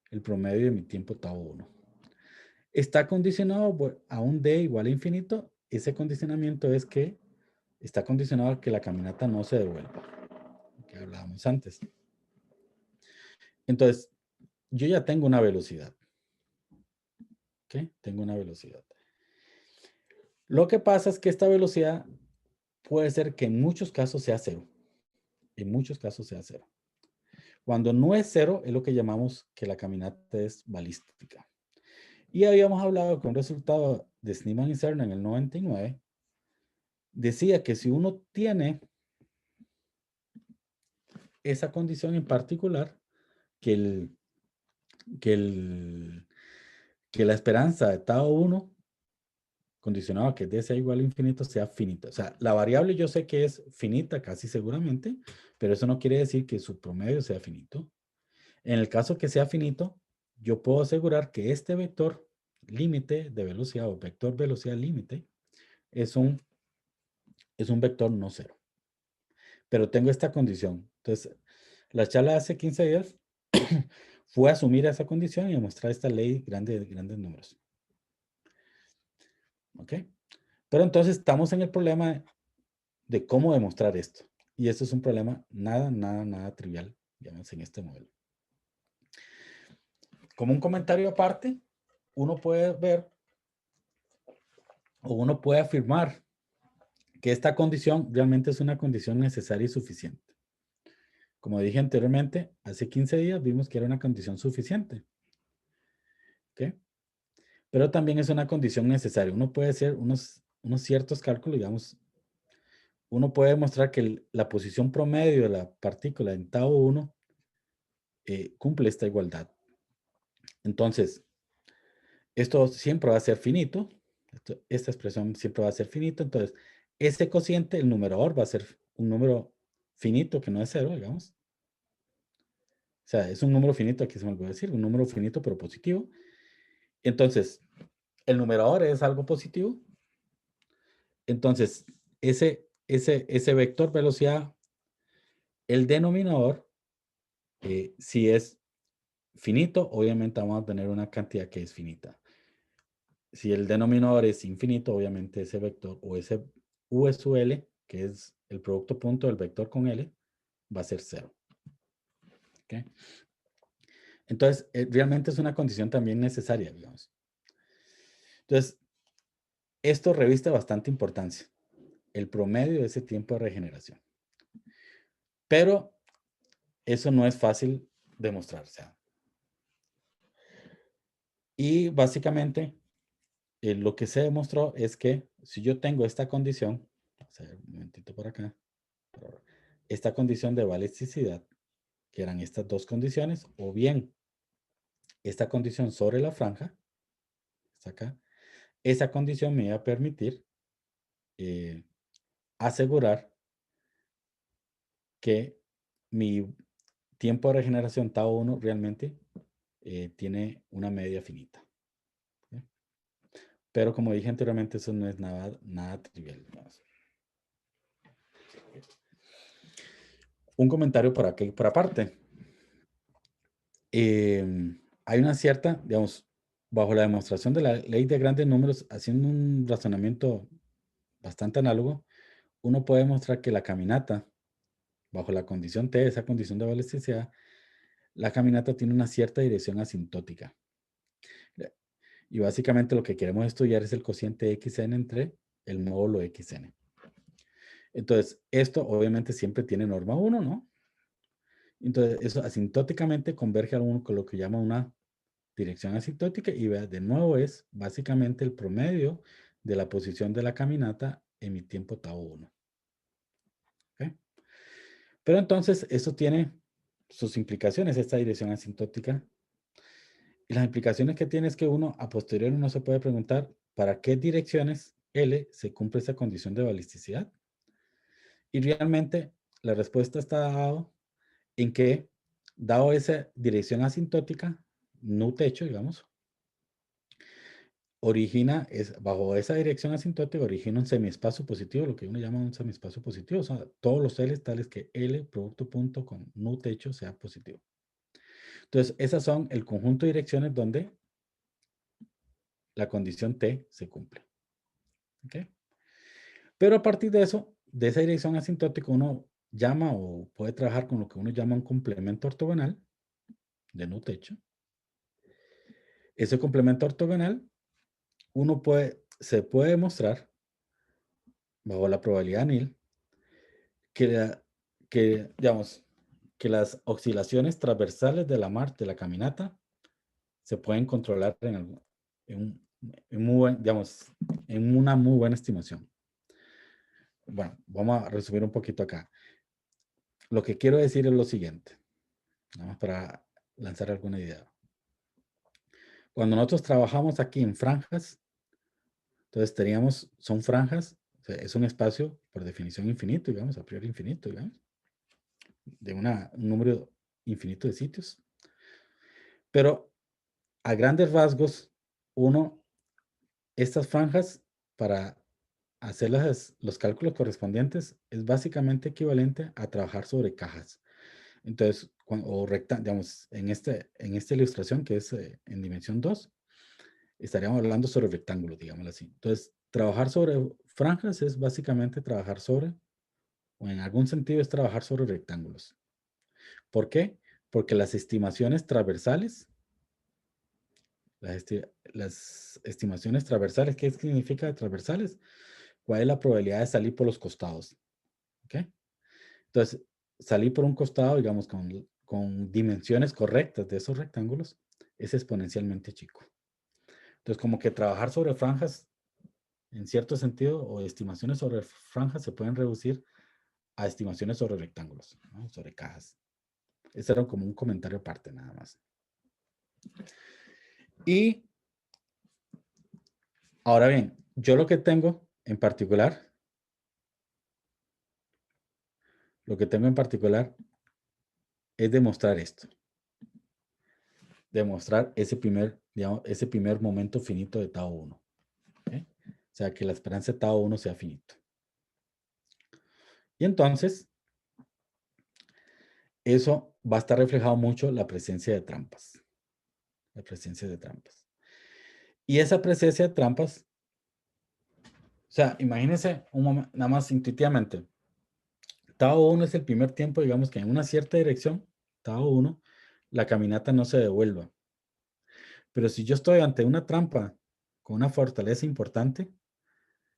de mi tiempo tau 1. Está condicionado a un d igual a infinito. Ese condicionamiento es que está condicionado a que la caminata no se devuelva, que hablábamos antes. Entonces, yo ya tengo una velocidad. ¿Ok? Tengo una velocidad. Lo que pasa es que esta velocidad puede ser que en muchos casos sea cero. En muchos casos sea cero. Cuando no es cero, es lo que llamamos que la caminata es balística. Y habíamos hablado que un resultado de Schneemann y Cerna en el 99 decía que si uno tiene esa condición en particular, que, que la esperanza de tau 1 condicionado a que d sea igual a infinito sea finita. O sea, la variable yo sé que es finita casi seguramente, pero eso no quiere decir que su promedio sea finito. En el caso que sea finito, yo puedo asegurar que este vector límite de velocidad o vector velocidad límite es un vector no cero. Pero tengo esta condición. Entonces, la charla de hace 15 días fue asumir esa condición y demostrar esta ley de grandes números. ¿Ok? Pero entonces estamos en el problema de cómo demostrar esto. Y esto es un problema nada trivial, digamos, en este modelo. Como un comentario aparte, uno puede ver o uno puede afirmar que esta condición realmente es una condición necesaria y suficiente. Como dije anteriormente, hace 15 días vimos que era una condición suficiente. ¿Ok? Pero también es una condición necesaria. Uno puede hacer unos ciertos cálculos, digamos, uno puede demostrar que la posición promedio de la partícula en tau 1 cumple esta igualdad. Entonces, esto siempre va a ser finito. Esta expresión siempre va a ser finito. Entonces, ese cociente, el numerador, va a ser un número finito que no es cero, digamos. O sea, es un número finito, aquí se me olvidó decir, un número finito pero positivo. Entonces, el numerador es algo positivo. Entonces, ese vector velocidad, el denominador, si es finito, obviamente vamos a tener una cantidad que es finita. Si el denominador es infinito, obviamente ese vector o ese U es su L, que es el producto punto del vector con L, va a ser cero. ¿Okay? Entonces, realmente es una condición también necesaria, digamos. Entonces, esto reviste bastante importancia, el promedio de ese tiempo de regeneración. Pero eso no es fácil demostrar. O sea, y básicamente, lo que se demostró es que si yo tengo esta condición, vamos a ver un momentito por acá, esta condición de balisticidad, que eran estas dos condiciones, o bien esta condición sobre la franja, está acá, esa condición me iba a permitir asegurar que mi tiempo de regeneración tau 1 realmente tiene una media finita. ¿Sí? Pero como dije anteriormente, eso no es nada trivial. Un comentario por aparte. Hay una cierta, digamos, bajo la demostración de la ley de grandes números, haciendo un razonamiento bastante análogo, uno puede demostrar que la caminata, bajo la condición T, esa condición de balisticidad, la caminata tiene una cierta dirección asintótica. Y básicamente lo que queremos estudiar es el cociente xn entre el módulo xn. Entonces, esto obviamente siempre tiene norma 1, ¿no? Entonces, eso asintóticamente converge a con lo que llama una dirección asintótica y vea, de nuevo es básicamente el promedio de la posición de la caminata en mi tiempo tau 1. ¿Okay? Pero entonces, esto tiene sus implicaciones, esta dirección asintótica. Y las implicaciones que tiene es que uno, a posteriori, no se puede preguntar para qué direcciones L se cumple esa condición de balisticidad. Y realmente la respuesta está dada en que, dado esa dirección asintótica, no techo, digamos, bajo esa dirección asintótica, origina un semiespacio positivo, lo que uno llama un semiespacio positivo. O sea, todos los L tales que L producto punto con no techo sea positivo. Entonces, esas son el conjunto de direcciones donde la condición T se cumple. ¿Ok? Pero a partir de eso, de esa dirección asintótica, uno llama o puede trabajar con lo que uno llama un complemento ortogonal de no techo. Ese complemento ortogonal, se puede demostrar, bajo la probabilidad nil, digamos, que las oscilaciones transversales de la caminata se pueden controlar digamos, en una muy buena estimación. Bueno, vamos a resumir un poquito acá. Lo que quiero decir es lo siguiente, vamos para lanzar alguna idea. Cuando nosotros trabajamos aquí en franjas, entonces son franjas, o sea, es un espacio por definición infinito, digamos, a priori infinito, digamos, de un número infinito de sitios. Pero a grandes rasgos, estas franjas, para hacer los cálculos correspondientes, es básicamente equivalente a trabajar sobre cajas. Entonces, digamos, en esta ilustración, que es en dimensión 2, estaríamos hablando sobre rectángulos, digámoslo así. Entonces, trabajar sobre franjas es básicamente trabajar sobre, o en algún sentido es trabajar sobre rectángulos. ¿Por qué? Porque las estimaciones transversales, las estimaciones transversales, ¿qué significa transversales? ¿Cuál es la probabilidad de salir por los costados? ¿Ok? Entonces, salir por un costado, digamos, con dimensiones correctas de esos rectángulos, es exponencialmente chico. Entonces, como que trabajar sobre franjas, en cierto sentido, o estimaciones sobre franjas se pueden reducir a estimaciones sobre rectángulos, ¿no? Sobre cajas. Ese era como un comentario aparte, nada más. Y ahora bien, yo lo que tengo en particular es demostrar esto. Demostrar ese primer momento finito de tau 1. ¿Okay? O sea, que la esperanza de tau 1 sea finito. Y entonces, eso va a estar reflejado mucho la presencia de trampas. La presencia de trampas. Y esa presencia de trampas, o sea, imagínense un momento, nada más intuitivamente. Tau 1 es el primer tiempo, digamos que en una cierta dirección, tau 1, la caminata no se devuelva. Pero si yo estoy ante una trampa con una fortaleza importante,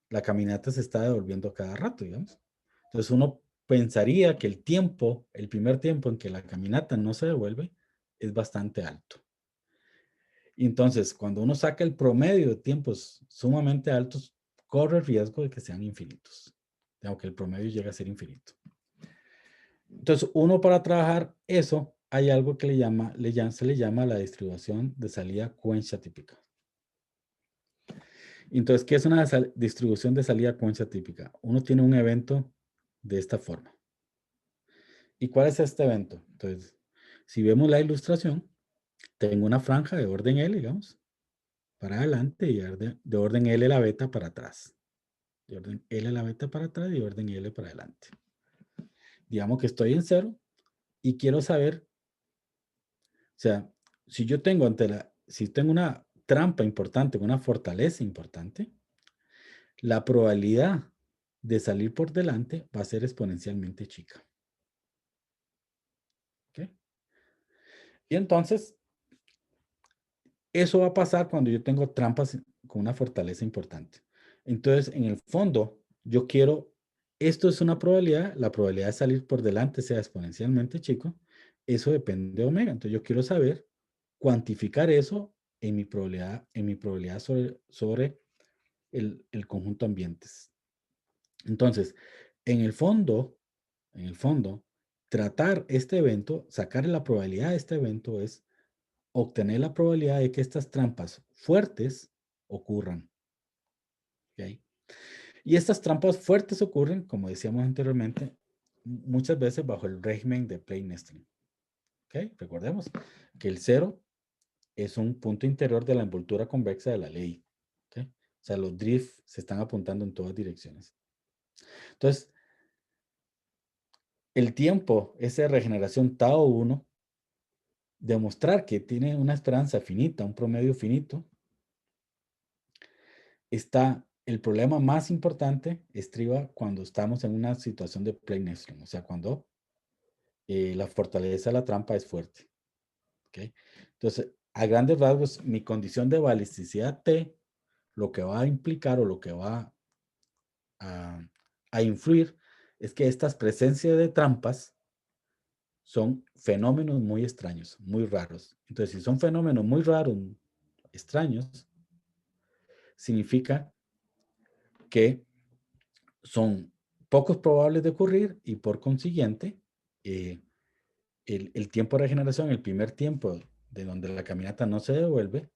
la caminata se está devolviendo cada rato, digamos. Entonces uno pensaría que el primer tiempo en que la caminata no se devuelve, es bastante alto. Y entonces, cuando uno saca el promedio de tiempos sumamente altos, corre el riesgo de que sean infinitos, aunque el promedio llega a ser infinito. Entonces, uno para trabajar eso, hay algo que se le llama la distribución de salida Cohensia típica. Entonces, ¿qué es una distribución de salida Cohensia típica? Uno tiene un evento de esta forma. ¿Y cuál es este evento? Entonces, si vemos la ilustración, tengo una franja de orden L, digamos, para adelante y de orden L la beta para atrás. De orden L la beta para atrás y de orden L para adelante. Digamos que estoy en 0 y quiero saber, o sea, si yo tengo si tengo una trampa importante, una fortaleza importante, la probabilidad de salir por delante va a ser exponencialmente chica. ¿Ok? Y entonces, eso va a pasar cuando yo tengo trampas con una fortaleza importante. Entonces, en el fondo, esto es una probabilidad, la probabilidad de salir por delante sea exponencialmente chico, eso depende de omega. Entonces, yo quiero saber cuantificar eso en mi probabilidad sobre el conjunto ambientes. Entonces, en el fondo, tratar este evento, sacar la probabilidad de este evento es obtener la probabilidad de que estas trampas fuertes ocurran. ¿Okay? Y estas trampas fuertes ocurren, como decíamos anteriormente, muchas veces bajo el régimen de plane nesting. ¿Ok? Recordemos que el cero es un punto interior de la envoltura convexa de la ley. ¿Ok? O sea, los drift se están apuntando en todas direcciones. Entonces, el tiempo, esa regeneración tau 1, demostrar que tiene una esperanza finita, un promedio finito, está el problema más importante estriba cuando estamos en una situación de plane nesting, o sea, cuando la fortaleza de la trampa es fuerte. ¿Okay? Entonces, a grandes rasgos, mi condición de balisticidad T, lo que va a implicar o lo que va a, a influir es que estas presencias de trampas son fenómenos muy extraños, muy raros. Entonces, si son fenómenos muy raros, extraños, significa que son pocos probables de ocurrir y por consiguiente, el tiempo de regeneración, el primer tiempo de donde la caminata no se devuelve,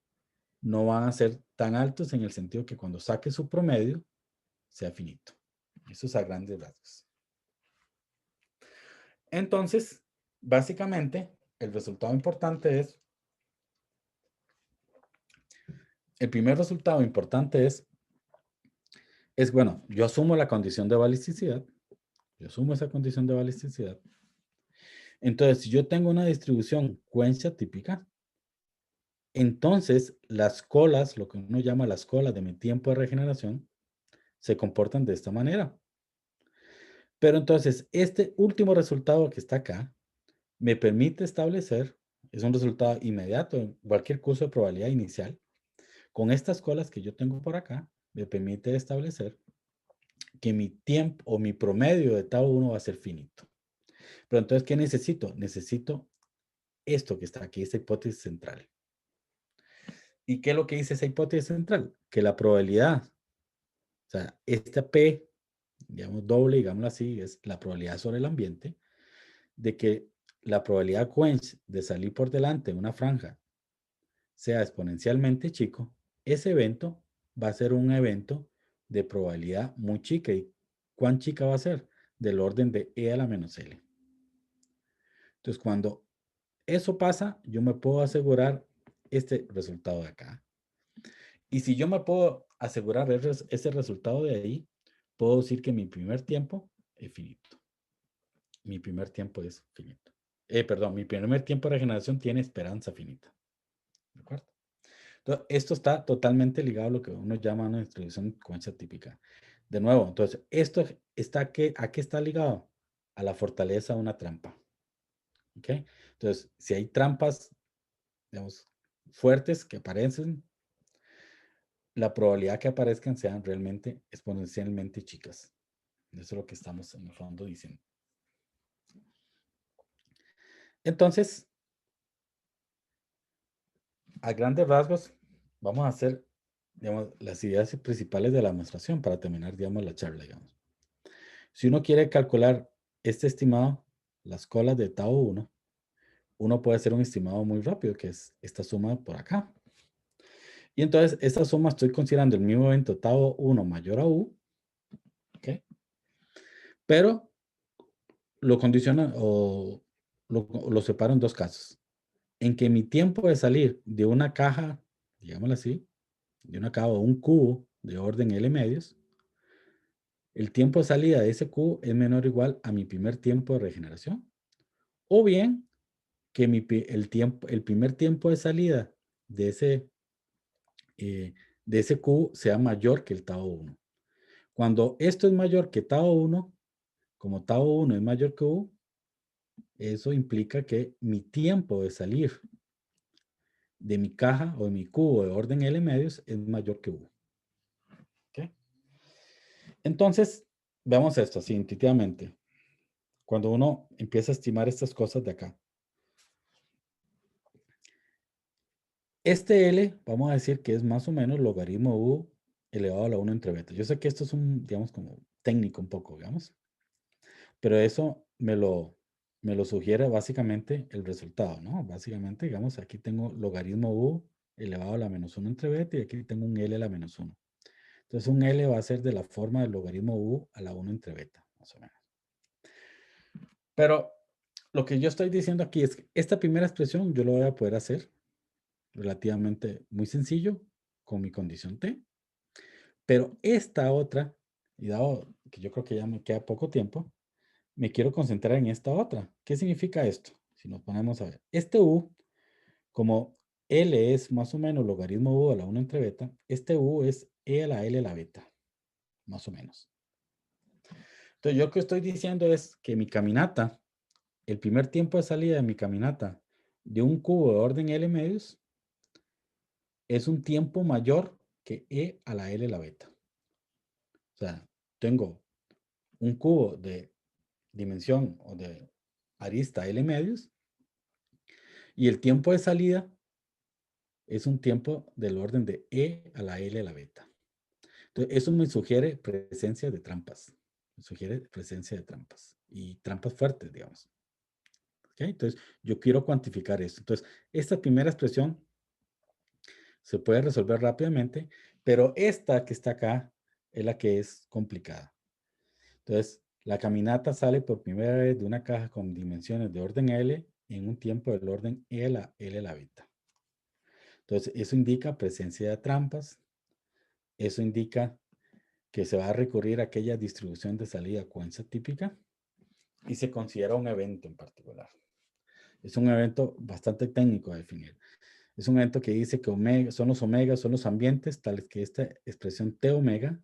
no van a ser tan altos en el sentido que cuando saque su promedio sea finito. Eso es a grandes rasgos. Entonces, básicamente, el resultado importante el primer resultado importante bueno, yo asumo la condición de balisticidad, yo asumo esa condición de balisticidad. Entonces, si yo tengo una distribución Coenza típica, entonces las colas, lo que uno llama las colas de mi tiempo de regeneración, se comportan de esta manera. Pero entonces, este último resultado que está acá, me permite establecer, es un resultado inmediato en cualquier curso de probabilidad inicial, con estas colas que yo tengo por acá, me permite establecer que mi tiempo o mi promedio de tau 1 va a ser finito. Pero entonces, ¿qué necesito? Necesito esto que está aquí, esta hipótesis central. ¿Y qué es lo que dice esa hipótesis central? Que la probabilidad, o sea, esta P, digamos doble, digámoslo así, es la probabilidad sobre el ambiente, de que la probabilidad Quench de salir por delante en una franja sea exponencialmente chico, ese evento va a ser un evento de probabilidad muy chica. ¿Y cuán chica va a ser? Del orden de E a la menos L. Entonces, cuando eso pasa, yo me puedo asegurar este resultado de acá. Y si yo me puedo asegurar ese resultado de ahí, puedo decir que mi primer tiempo es finito. Mi primer tiempo es finito. Perdón, mi primer tiempo de regeneración tiene esperanza finita. ¿De acuerdo? Entonces, esto está totalmente ligado a lo que uno llama una distribución Coenza típica. De nuevo, entonces, esto está ¿a qué está ligado? A la fortaleza de una trampa. ¿Ok? Entonces, si hay trampas, digamos, fuertes que aparecen, la probabilidad que aparezcan sean realmente exponencialmente chicas. Eso es lo que estamos en el fondo diciendo. Entonces, a grandes rasgos, vamos a hacer, digamos, las ideas principales de la demostración para terminar, digamos, la charla, digamos. Si uno quiere calcular este estimado, las colas de tau 1, uno puede hacer un estimado muy rápido, que es esta suma por acá. Y entonces, esta suma estoy considerando el mismo evento tau 1 mayor a u, ¿ok? Pero lo condiciona o lo separo en dos casos. En que mi tiempo de salir de una caja, digámoslo así, de una caja o un cubo de orden L medios, el tiempo de salida de ese cubo es menor o igual a mi primer tiempo de regeneración. O bien que el primer tiempo de salida de ese cubo sea mayor que el tau 1. Cuando esto es mayor que tau 1, como tau 1 es mayor que u, eso implica que mi tiempo de salir de mi caja o de mi cubo de orden L medios es mayor que u. ¿Okay? Entonces, veamos esto así intuitivamente. Cuando uno empieza a estimar estas cosas de acá. Este L, vamos a decir que es más o menos logaritmo u elevado a la 1 entre beta. Yo sé que esto es un, digamos, como técnico un poco, digamos. Pero eso me lo sugiere básicamente el resultado, ¿no? Básicamente, digamos, aquí tengo logaritmo u elevado a la menos 1 entre beta y aquí tengo un L a la menos 1. Entonces un L va a ser de la forma del logaritmo U a la 1 entre beta, más o menos. Pero lo que yo estoy diciendo aquí es que esta primera expresión yo lo voy a poder hacer relativamente muy sencillo con mi condición T. Pero esta otra, y dado que yo creo que ya me queda poco tiempo, me quiero concentrar en esta otra. ¿Qué significa esto? Si nos ponemos a ver, este U, como L es más o menos logaritmo U a la 1 entre beta, este U es E a la L a la beta, más o menos. Entonces, yo lo que estoy diciendo es que mi caminata, el primer tiempo de salida de mi caminata de un cubo de orden L medios, es un tiempo mayor que E a la L a la beta. O sea, tengo un cubo de dimensión o de arista L medios y el tiempo de salida es un tiempo del orden de E a la L a la beta. Entonces, eso me sugiere presencia de trampas. Me sugiere presencia de trampas y trampas fuertes, digamos. ¿Okay? Entonces, yo quiero cuantificar eso. Entonces, esta primera expresión se puede resolver rápidamente, pero esta que está acá es la que es complicada. Entonces, la caminata sale por primera vez de una caja con dimensiones de orden L en un tiempo del orden E a la L a la beta. Entonces, eso indica presencia de trampas. Eso indica que se va a recurrir a aquella distribución de salida Cohensa típica y se considera un evento en particular. Es un evento bastante técnico a definir. Es un evento que dice que omega, son los ambientes, tales que esta expresión T omega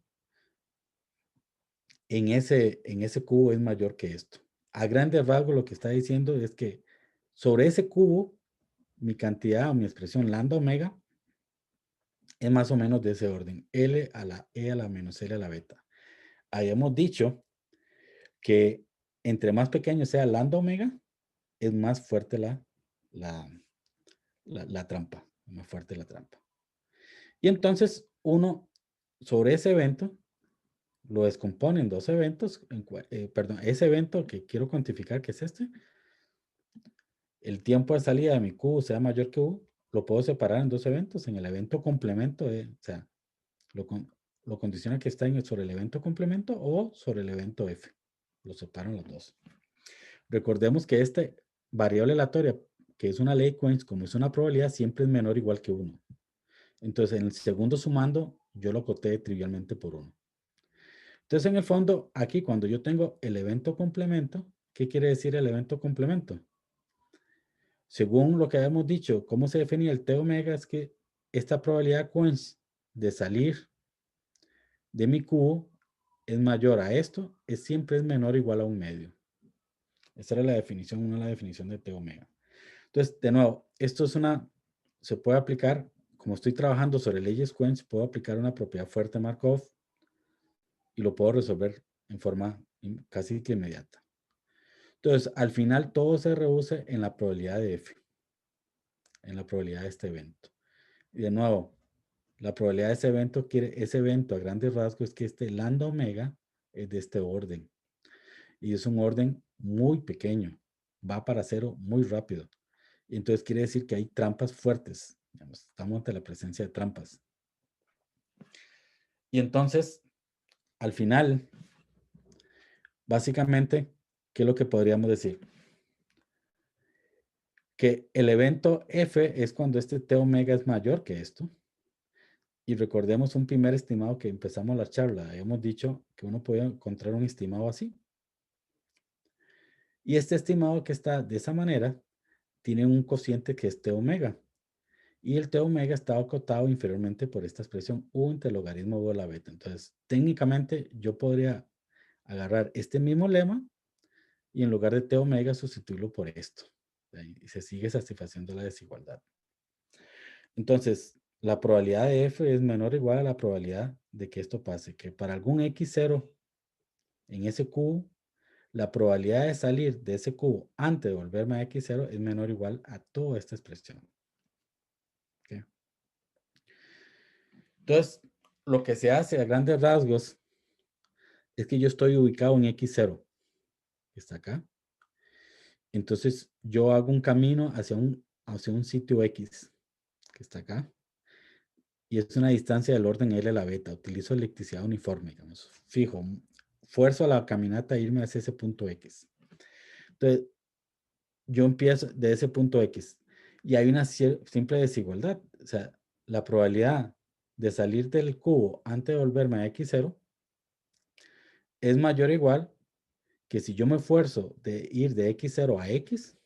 en ese cubo es mayor que esto. A grandes rasgos lo que está diciendo es que sobre ese cubo, mi cantidad o mi expresión lambda omega es más o menos de ese orden, L a la E a la menos L a la beta. Habíamos dicho que entre más pequeño sea lambda omega, es más fuerte la trampa, más fuerte la trampa. Y entonces uno sobre ese evento lo descompone en dos eventos, perdón, ese evento que quiero cuantificar, que es este, el tiempo de salida de mi Q sea mayor que U, lo puedo separar en dos eventos, en el evento complemento, o sea, lo condiciona que está sobre el evento complemento o sobre el evento F. Lo separo en los dos. Recordemos que esta variable aleatoria, que es una ley Cohen's, como es una probabilidad, siempre es menor o igual que 1. Entonces, en el segundo sumando, yo lo coté trivialmente por 1. Entonces, en el fondo, aquí cuando yo tengo el evento complemento, ¿qué quiere decir el evento complemento? Según lo que habíamos dicho, cómo se definía el T omega, es que esta probabilidad Cohen's de salir de mi cubo es mayor a esto, siempre es menor o igual a un medio. Esta era la definición, una definición de T omega. Entonces, de nuevo, esto es se puede aplicar, como estoy trabajando sobre leyes Cohen's, puedo aplicar una propiedad fuerte Markov y lo puedo resolver en forma casi que inmediata. Entonces, al final todo se reduce en la probabilidad de F, en la probabilidad de este evento. Y de nuevo, la probabilidad de ese evento a grandes rasgos es que este lambda omega es de este orden. Y es un orden muy pequeño, va para cero muy rápido. Y entonces quiere decir que hay trampas fuertes. Digamos, estamos ante la presencia de trampas. Y entonces, al final, básicamente, ¿qué es lo que podríamos decir? Que el evento F es cuando este T omega es mayor que esto. Y recordemos un primer estimado que empezamos la charla. Habíamos dicho que uno podía encontrar un estimado así. Y este estimado que está de esa manera tiene un cociente que es T omega. Y el T omega está acotado inferiormente por esta expresión U entre el logaritmo de la beta. Entonces, técnicamente yo podría agarrar este mismo lema y en lugar de T omega sustituirlo por esto. Y se sigue satisfaciendo la desigualdad. Entonces, la probabilidad de F es menor o igual a la probabilidad de que esto pase, que para algún X0 en ese cubo, la probabilidad de salir de ese cubo antes de volverme a X0 es menor o igual a toda esta expresión. ¿Okay? Entonces, lo que se hace a grandes rasgos es que yo estoy ubicado en X0, que está acá. Entonces, yo hago un camino hacia un sitio X, que está acá. y es una distancia del orden L a la beta. Utilizo electricidad uniforme, digamos, fijo. Fuerzo a la caminata a irme hacia ese punto X. Entonces, yo empiezo de ese punto X y hay una simple desigualdad. O sea, la probabilidad de salir del cubo antes de volverme a X0 es mayor o igual que si yo me esfuerzo de ir de X0 a X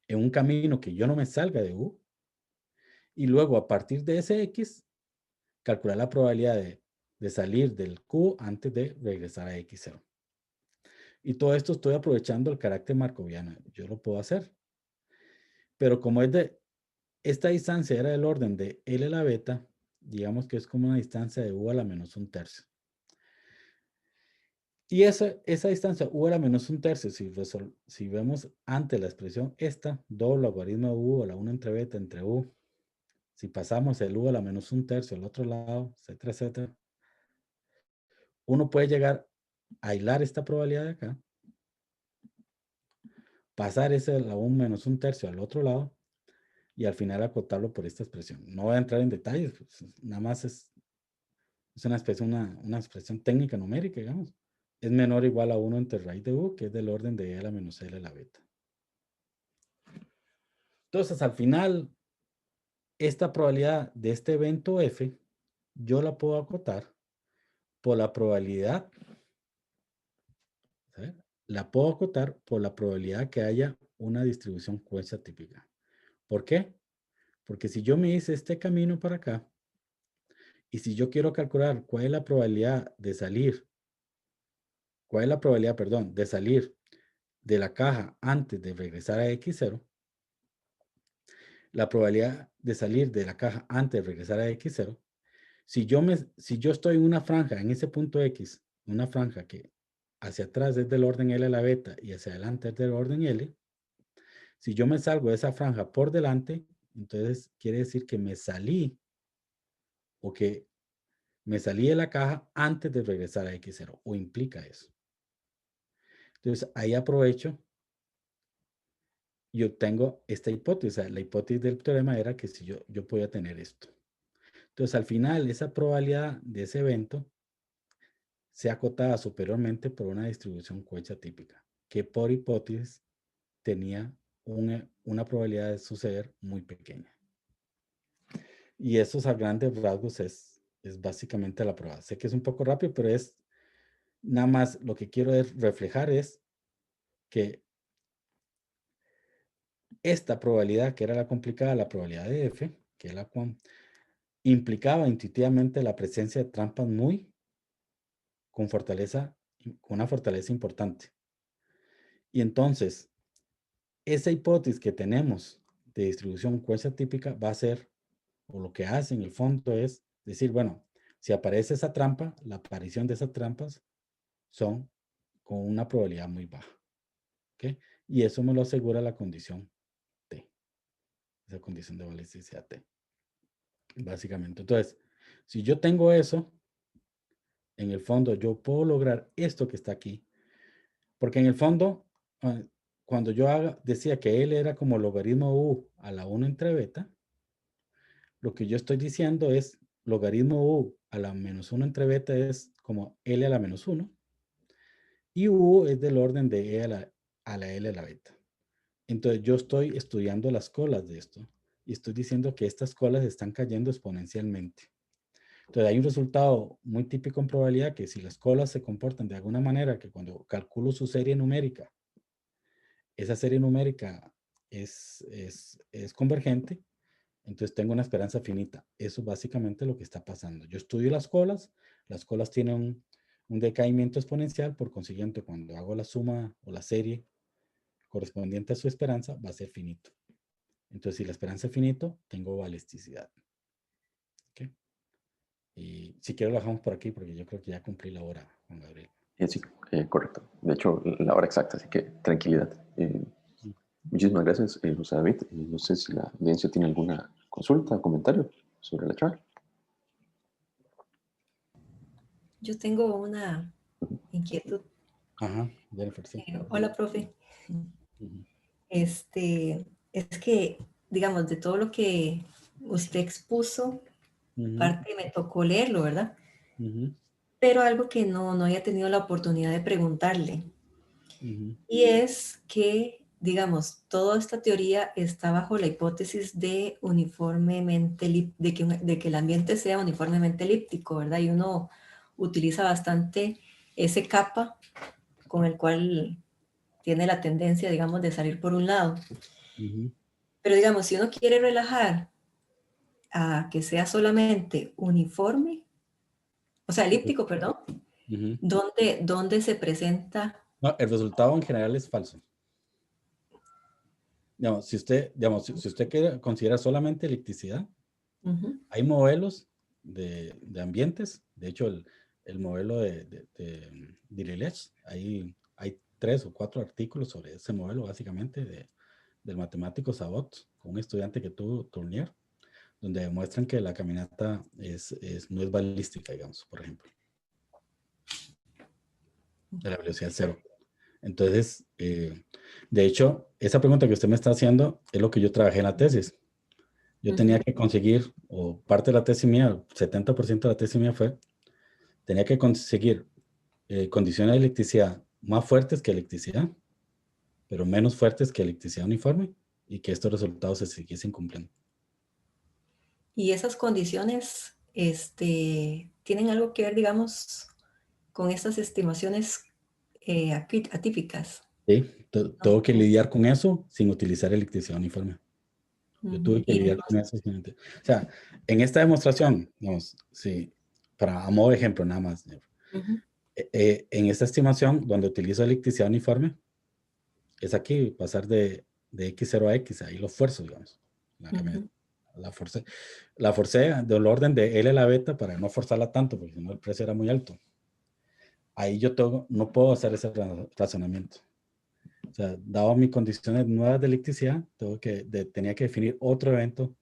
en un camino que yo no me salga de U y luego a partir de ese X calcular la probabilidad de salir del cubo antes de regresar a X0. Y todo esto estoy aprovechando el carácter markoviano. Yo lo puedo hacer. Pero como es de esta distancia era del orden de L a la beta, digamos que es como una distancia de U a la menos un tercio. Y esa distancia U a la menos un tercio, si vemos ante la expresión esta, doble logaritmo de U a la 1 entre beta entre U, si pasamos el U a la menos un tercio al otro lado, etcétera, etcétera, uno puede llegar a hilar esta probabilidad de acá, pasar ese a la 1 menos un tercio al otro lado, y al final acotarlo por esta expresión. No voy a entrar en detalles, pues, nada más es una expresión técnica numérica, digamos. Es menor o igual a 1 entre raíz de U, que es del orden de E a la menos L a la beta. Entonces, al final, esta probabilidad de este evento F, yo la puedo acotar por la probabilidad, ¿sabes? La puedo acotar por la probabilidad que haya una distribución cuesta típica. ¿Por qué? Porque si yo me hice este camino para acá, y si yo quiero calcular cuál es la probabilidad de salir, perdón, de salir de la caja antes de regresar a X0, la probabilidad de salir de la caja antes de regresar a X0, si yo estoy en una franja en ese punto X, una franja que hacia atrás es del orden L a la beta y hacia adelante es del orden L, si yo me salgo de esa franja por delante, entonces quiere decir que me salí o que me salí de la caja antes de regresar a X0 o implica eso. Entonces ahí aprovecho y obtengo esta hipótesis. O sea, la hipótesis del teorema era que si yo podía tener esto. Entonces al final esa probabilidad de ese evento sea acotada superiormente por una distribución Quecha típica, que por hipótesis tenía una probabilidad de suceder muy pequeña. Y eso a grandes rasgos es básicamente la prueba. Sé que es un poco rápido, pero es nada más lo que quiero reflejar es que esta probabilidad, que era la complicada, la probabilidad de F, que es la cual implicaba intuitivamente la presencia de trampas con una fortaleza importante. Y entonces, esa hipótesis que tenemos de distribución Quecha típica va a ser, o lo que hace en el fondo es decir, bueno, si aparece esa trampa, la aparición de esas trampas son con una probabilidad muy baja. ¿Okay? Y eso me lo asegura la condición T, esa condición de validez T. Básicamente. Entonces, si yo tengo eso, en el fondo yo puedo lograr esto que está aquí, porque en el fondo, cuando yo decía que L era como logaritmo U a la 1 entre beta, lo que yo estoy diciendo es logaritmo U a la menos 1 entre beta es como L a la menos 1, y U es del orden de E a la L a la beta. Entonces yo estoy estudiando las colas de esto, y estoy diciendo que estas colas están cayendo exponencialmente. Entonces hay un resultado muy típico en probabilidad que si las colas se comportan de alguna manera que cuando calculo su serie numérica, esa serie numérica es convergente, entonces tengo una esperanza finita. Eso es básicamente lo que está pasando. Yo estudio las colas tienen un decaimiento exponencial, por consiguiente cuando hago la suma o la serie correspondiente a su esperanza va a ser finito. Entonces si la esperanza es finito, tengo balisticidad. ¿Okay? Y si quiero lo dejamos por aquí porque yo creo que ya cumplí la hora, Juan Gabriel. Sí, correcto. De hecho, la hora exacta, así que tranquilidad. Muchísimas gracias, José David. No sé si la audiencia tiene alguna consulta o comentario sobre la charla. Yo tengo una inquietud. Ajá, Jennifer, sí. Hola, profe. Es que, digamos, de todo lo que usted expuso, Ujú, parte me tocó leerlo, ¿verdad? ujú, Pero algo que no había tenido la oportunidad de preguntarle. ujú, Y es que, digamos, toda esta teoría está bajo la hipótesis de uniformemente, de que el ambiente sea uniformemente elíptico, ¿verdad? Y uno utiliza bastante ese capa con el cual tiene la tendencia, digamos, de salir por un lado. ujú, Pero, digamos, si uno quiere relajar a que sea solamente uniforme, o sea, elíptico, perdón, ujú. ¿dónde se presenta? No, el resultado en general es falso. Digamos, si usted quiere considerar solamente electricidad, Ujú, hay modelos de ambientes. De hecho, el modelo de Dirichlet, hay 3 o 4 artículos sobre ese modelo, básicamente, del matemático Sabot, un estudiante que tuvo Tournier, donde demuestran que la caminata no es balística, digamos, por ejemplo, de la velocidad cero. Entonces, de hecho, esa pregunta que usted me está haciendo es lo que yo trabajé en la tesis. Yo tenía ujú. que conseguir, o parte de la tesis mía, 70% de la tesis mía fue, tenía que conseguir condiciones de electricidad más fuertes que electricidad, pero menos fuertes que electricidad uniforme, y que estos resultados se siguiesen cumpliendo. Y esas condiciones, tienen algo que ver, digamos, con estas estimaciones atípicas, ¿Sí? ¿no? Tengo que lidiar con eso sin utilizar electricidad uniforme. Yo Ujú. tuve que lidiar con eso. O sea, en esta demostración, digamos, sí, a modo de ejemplo nada más, Ujú, en esta estimación donde utilizo electricidad uniforme, es aquí pasar de X0 a X, ahí lo fuerzo, digamos, la camioneta. ujú. La forcé del orden de L a la beta para no forzarla tanto, porque si no el precio era muy alto. Ahí no puedo hacer ese razonamiento. O sea, dado mis condiciones nuevas de electricidad, tenía que definir otro evento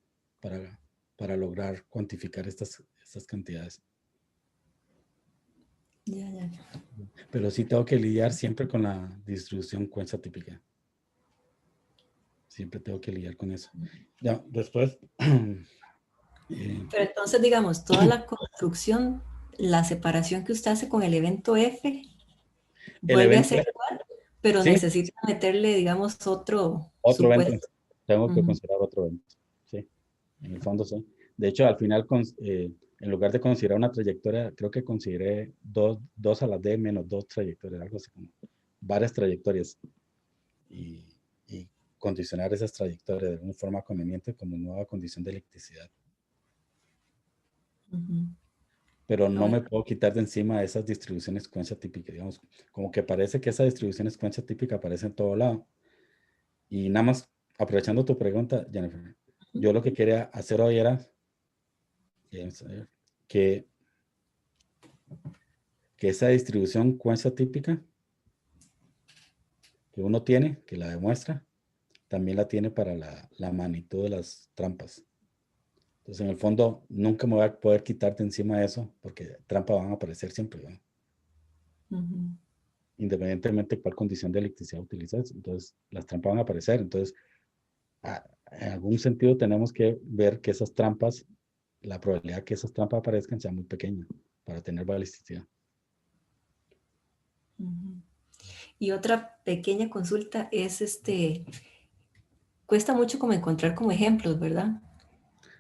para lograr cuantificar estas cantidades. Ya, ya. Pero sí tengo que lidiar siempre con la distribución cuenza típica. Siempre tengo que lidiar con eso. Ya, después, Pero entonces, digamos, toda la construcción, la separación que usted hace con el evento F, el vuelve a evento, ser igual, pero sí, necesita meterle, digamos, otro otro evento. supuesto. Tengo que Ujú, considerar otro evento. Sí, en el fondo sí. De hecho, al final, en lugar de considerar una trayectoria, creo que consideré dos a la D menos 2 trayectorias, algo así como varias trayectorias. Y, y condicionar esas trayectorias de alguna forma conveniente como nueva condición de electricidad. ujú. Pero no Ahora, me puedo quitar de encima esas distribuciones secuencia típica, digamos, como que parece que esa distribución secuencia típica aparece en todo lado. Y nada más, aprovechando tu pregunta, Jennifer, ujú. yo lo que quería hacer hoy era que, que esa distribución secuencia típica que uno tiene, que la demuestra, también la tiene para la magnitud de las trampas. Entonces, en el fondo, nunca me voy a poder quitar de encima de eso, porque trampas van a aparecer siempre, ¿verdad? Ujú. Independientemente de cuál condición de electricidad utilices. Entonces, las trampas van a aparecer. Entonces, en algún sentido tenemos que ver que esas trampas, la probabilidad que esas trampas aparezcan sea muy pequeña para tener balisticidad. Ujú. Y otra pequeña consulta es, cuesta mucho como encontrar como ejemplos, ¿verdad?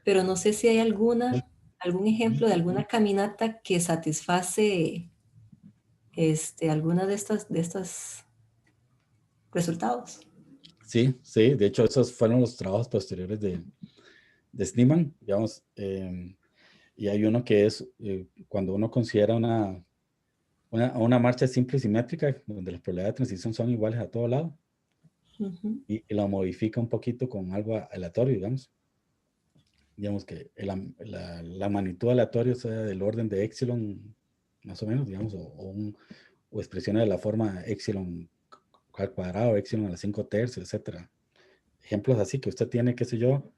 Pero no sé si hay algún ejemplo de alguna caminata que satisface, alguna de estas resultados. Sí, sí, de hecho, esos fueron los trabajos posteriores de Schneemann, digamos, y hay uno que es cuando uno considera una marcha simple y simétrica, donde las probabilidades de transición son iguales a todo lado, Ujú, y la modifica un poquito con algo aleatorio, digamos. Digamos que la magnitud aleatoria sea del orden de epsilon, más o menos, digamos, o expresiones de la forma epsilon al cuadrado, epsilon a las 5 tercios, etcétera. Ejemplos así que usted tiene, qué sé yo,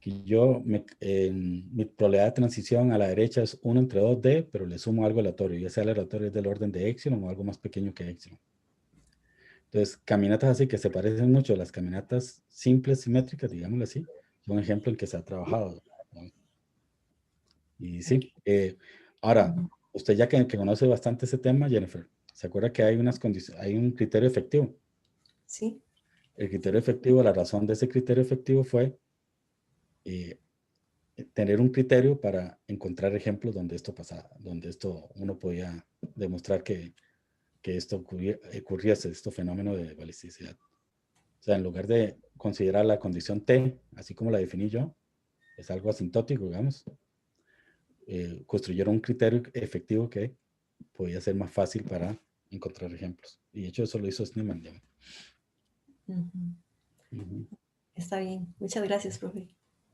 mi probabilidad de transición a la derecha es 1 entre 2D, pero le sumo algo aleatorio, y ese aleatorio es del orden de epsilon o algo más pequeño que epsilon. Entonces, caminatas así que se parecen mucho a las caminatas simples, simétricas, digámoslo así, son ejemplos en que se ha trabajado, ¿no? Y sí, ahora, usted ya que conoce bastante ese tema, Jennifer, ¿se acuerda que hay hay un criterio efectivo? Sí. El criterio efectivo, la razón de ese criterio efectivo fue eh, tener un criterio para encontrar ejemplos donde esto pasaba, donde esto uno podía demostrar que esto ocurriese, este fenómeno de balisticidad. O sea, en lugar de considerar la condición T, así como la definí yo, es algo asintótico, digamos, construyeron un criterio efectivo que podía ser más fácil para encontrar ejemplos. Y de hecho eso lo hizo Schneemann. Está bien. Muchas gracias, profe.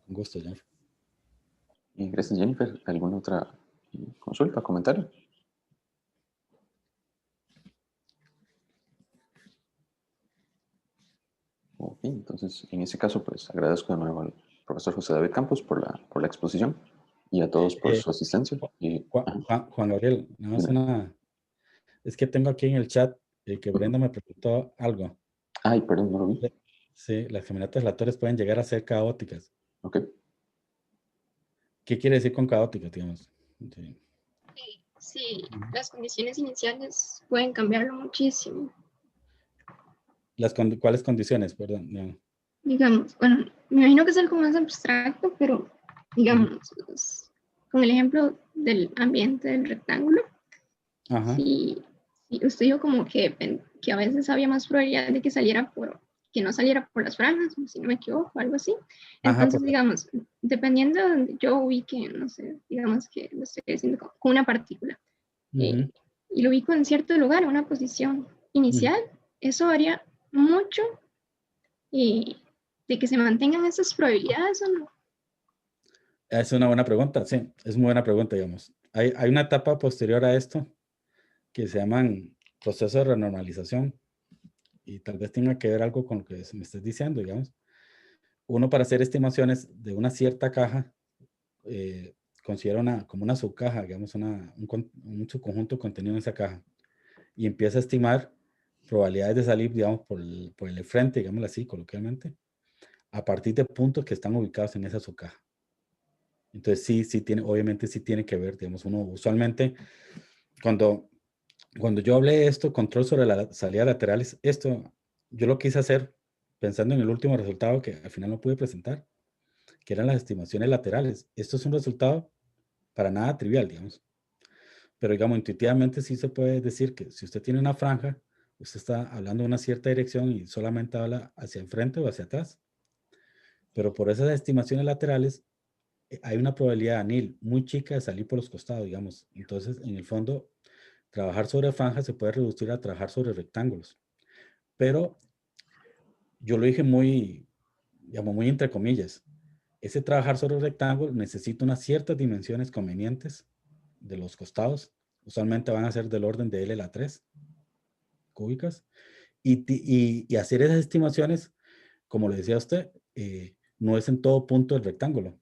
Con gusto, Jennifer. Y gracias, Jennifer. ¿Alguna otra consulta, comentario? Ok, entonces en ese caso pues agradezco de nuevo al profesor José David Campos por la exposición y a todos por su asistencia. Y, Juan Gabriel, nada más una... Es que tengo aquí en el chat que Brenda me preguntó algo. Ay, perdón, no lo vi. Sí, las caminatas aleatorias pueden llegar a ser caóticas. Ok. ¿Qué quiere decir con caóticas, digamos? Sí. Sí, las condiciones iniciales pueden cambiarlo muchísimo. ¿Cuáles condiciones? Perdón. No. Digamos, bueno, me imagino que es algo más abstracto, pero digamos, con el ejemplo del ambiente del rectángulo, si usted dijo como que a veces había más probabilidad de que no saliera por las franjas, si no me equivoco, algo así. Entonces, digamos, dependiendo de donde yo ubique, no sé, digamos que lo estoy diciendo con una partícula, y lo ubico en cierto lugar, en una posición inicial, eso varía mucho de que se mantengan esas probabilidades o no. Es una buena pregunta, sí, es muy buena pregunta, digamos. Hay una etapa posterior a esto que se llaman procesos de renormalización y tal vez tenga que ver algo con lo que me estés diciendo, digamos. Uno para hacer estimaciones de una cierta caja considera como una subcaja, digamos, un subconjunto contenido en esa caja y empieza a estimar probabilidades de salir, digamos, por el frente, digámoslo así, coloquialmente, a partir de puntos que están ubicados en esa subcaja. Entonces sí tiene, obviamente sí tiene que ver, digamos, uno usualmente, cuando yo hablé de esto, control sobre las salidas laterales, esto yo lo quise hacer pensando en el último resultado que al final no pude presentar, que eran las estimaciones laterales. Esto es un resultado para nada trivial, digamos. Pero digamos, intuitivamente sí se puede decir que si usted tiene una franja, usted está hablando de una cierta dirección y solamente habla hacia enfrente o hacia atrás. Pero por esas estimaciones laterales, hay una probabilidad nil muy chica de salir por los costados, digamos. Entonces, en el fondo, trabajar sobre franjas se puede reducir a trabajar sobre rectángulos. Pero yo lo dije muy, digamos, muy entre comillas. Ese trabajar sobre rectángulos necesita unas ciertas dimensiones convenientes de los costados. Usualmente van a ser del orden de L a la 3 cúbicas. Y hacer esas estimaciones, como le decía a usted, no es en todo punto del rectángulo.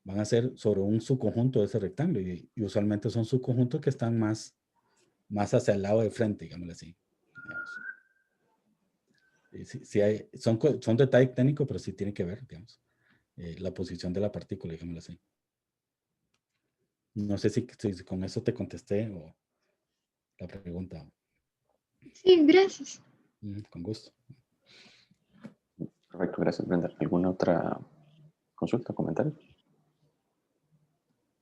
Van a ser sobre un subconjunto de ese rectángulo y usualmente son subconjuntos que están más hacia el lado de frente, digámoslo así. Son detalles técnicos, pero sí tiene que ver, digamos, la posición de la partícula, digámoslo así. No sé si con eso te contesté o la pregunta. Sí, gracias. Con gusto. Perfecto, gracias, Brenda. ¿Alguna otra consulta, comentario?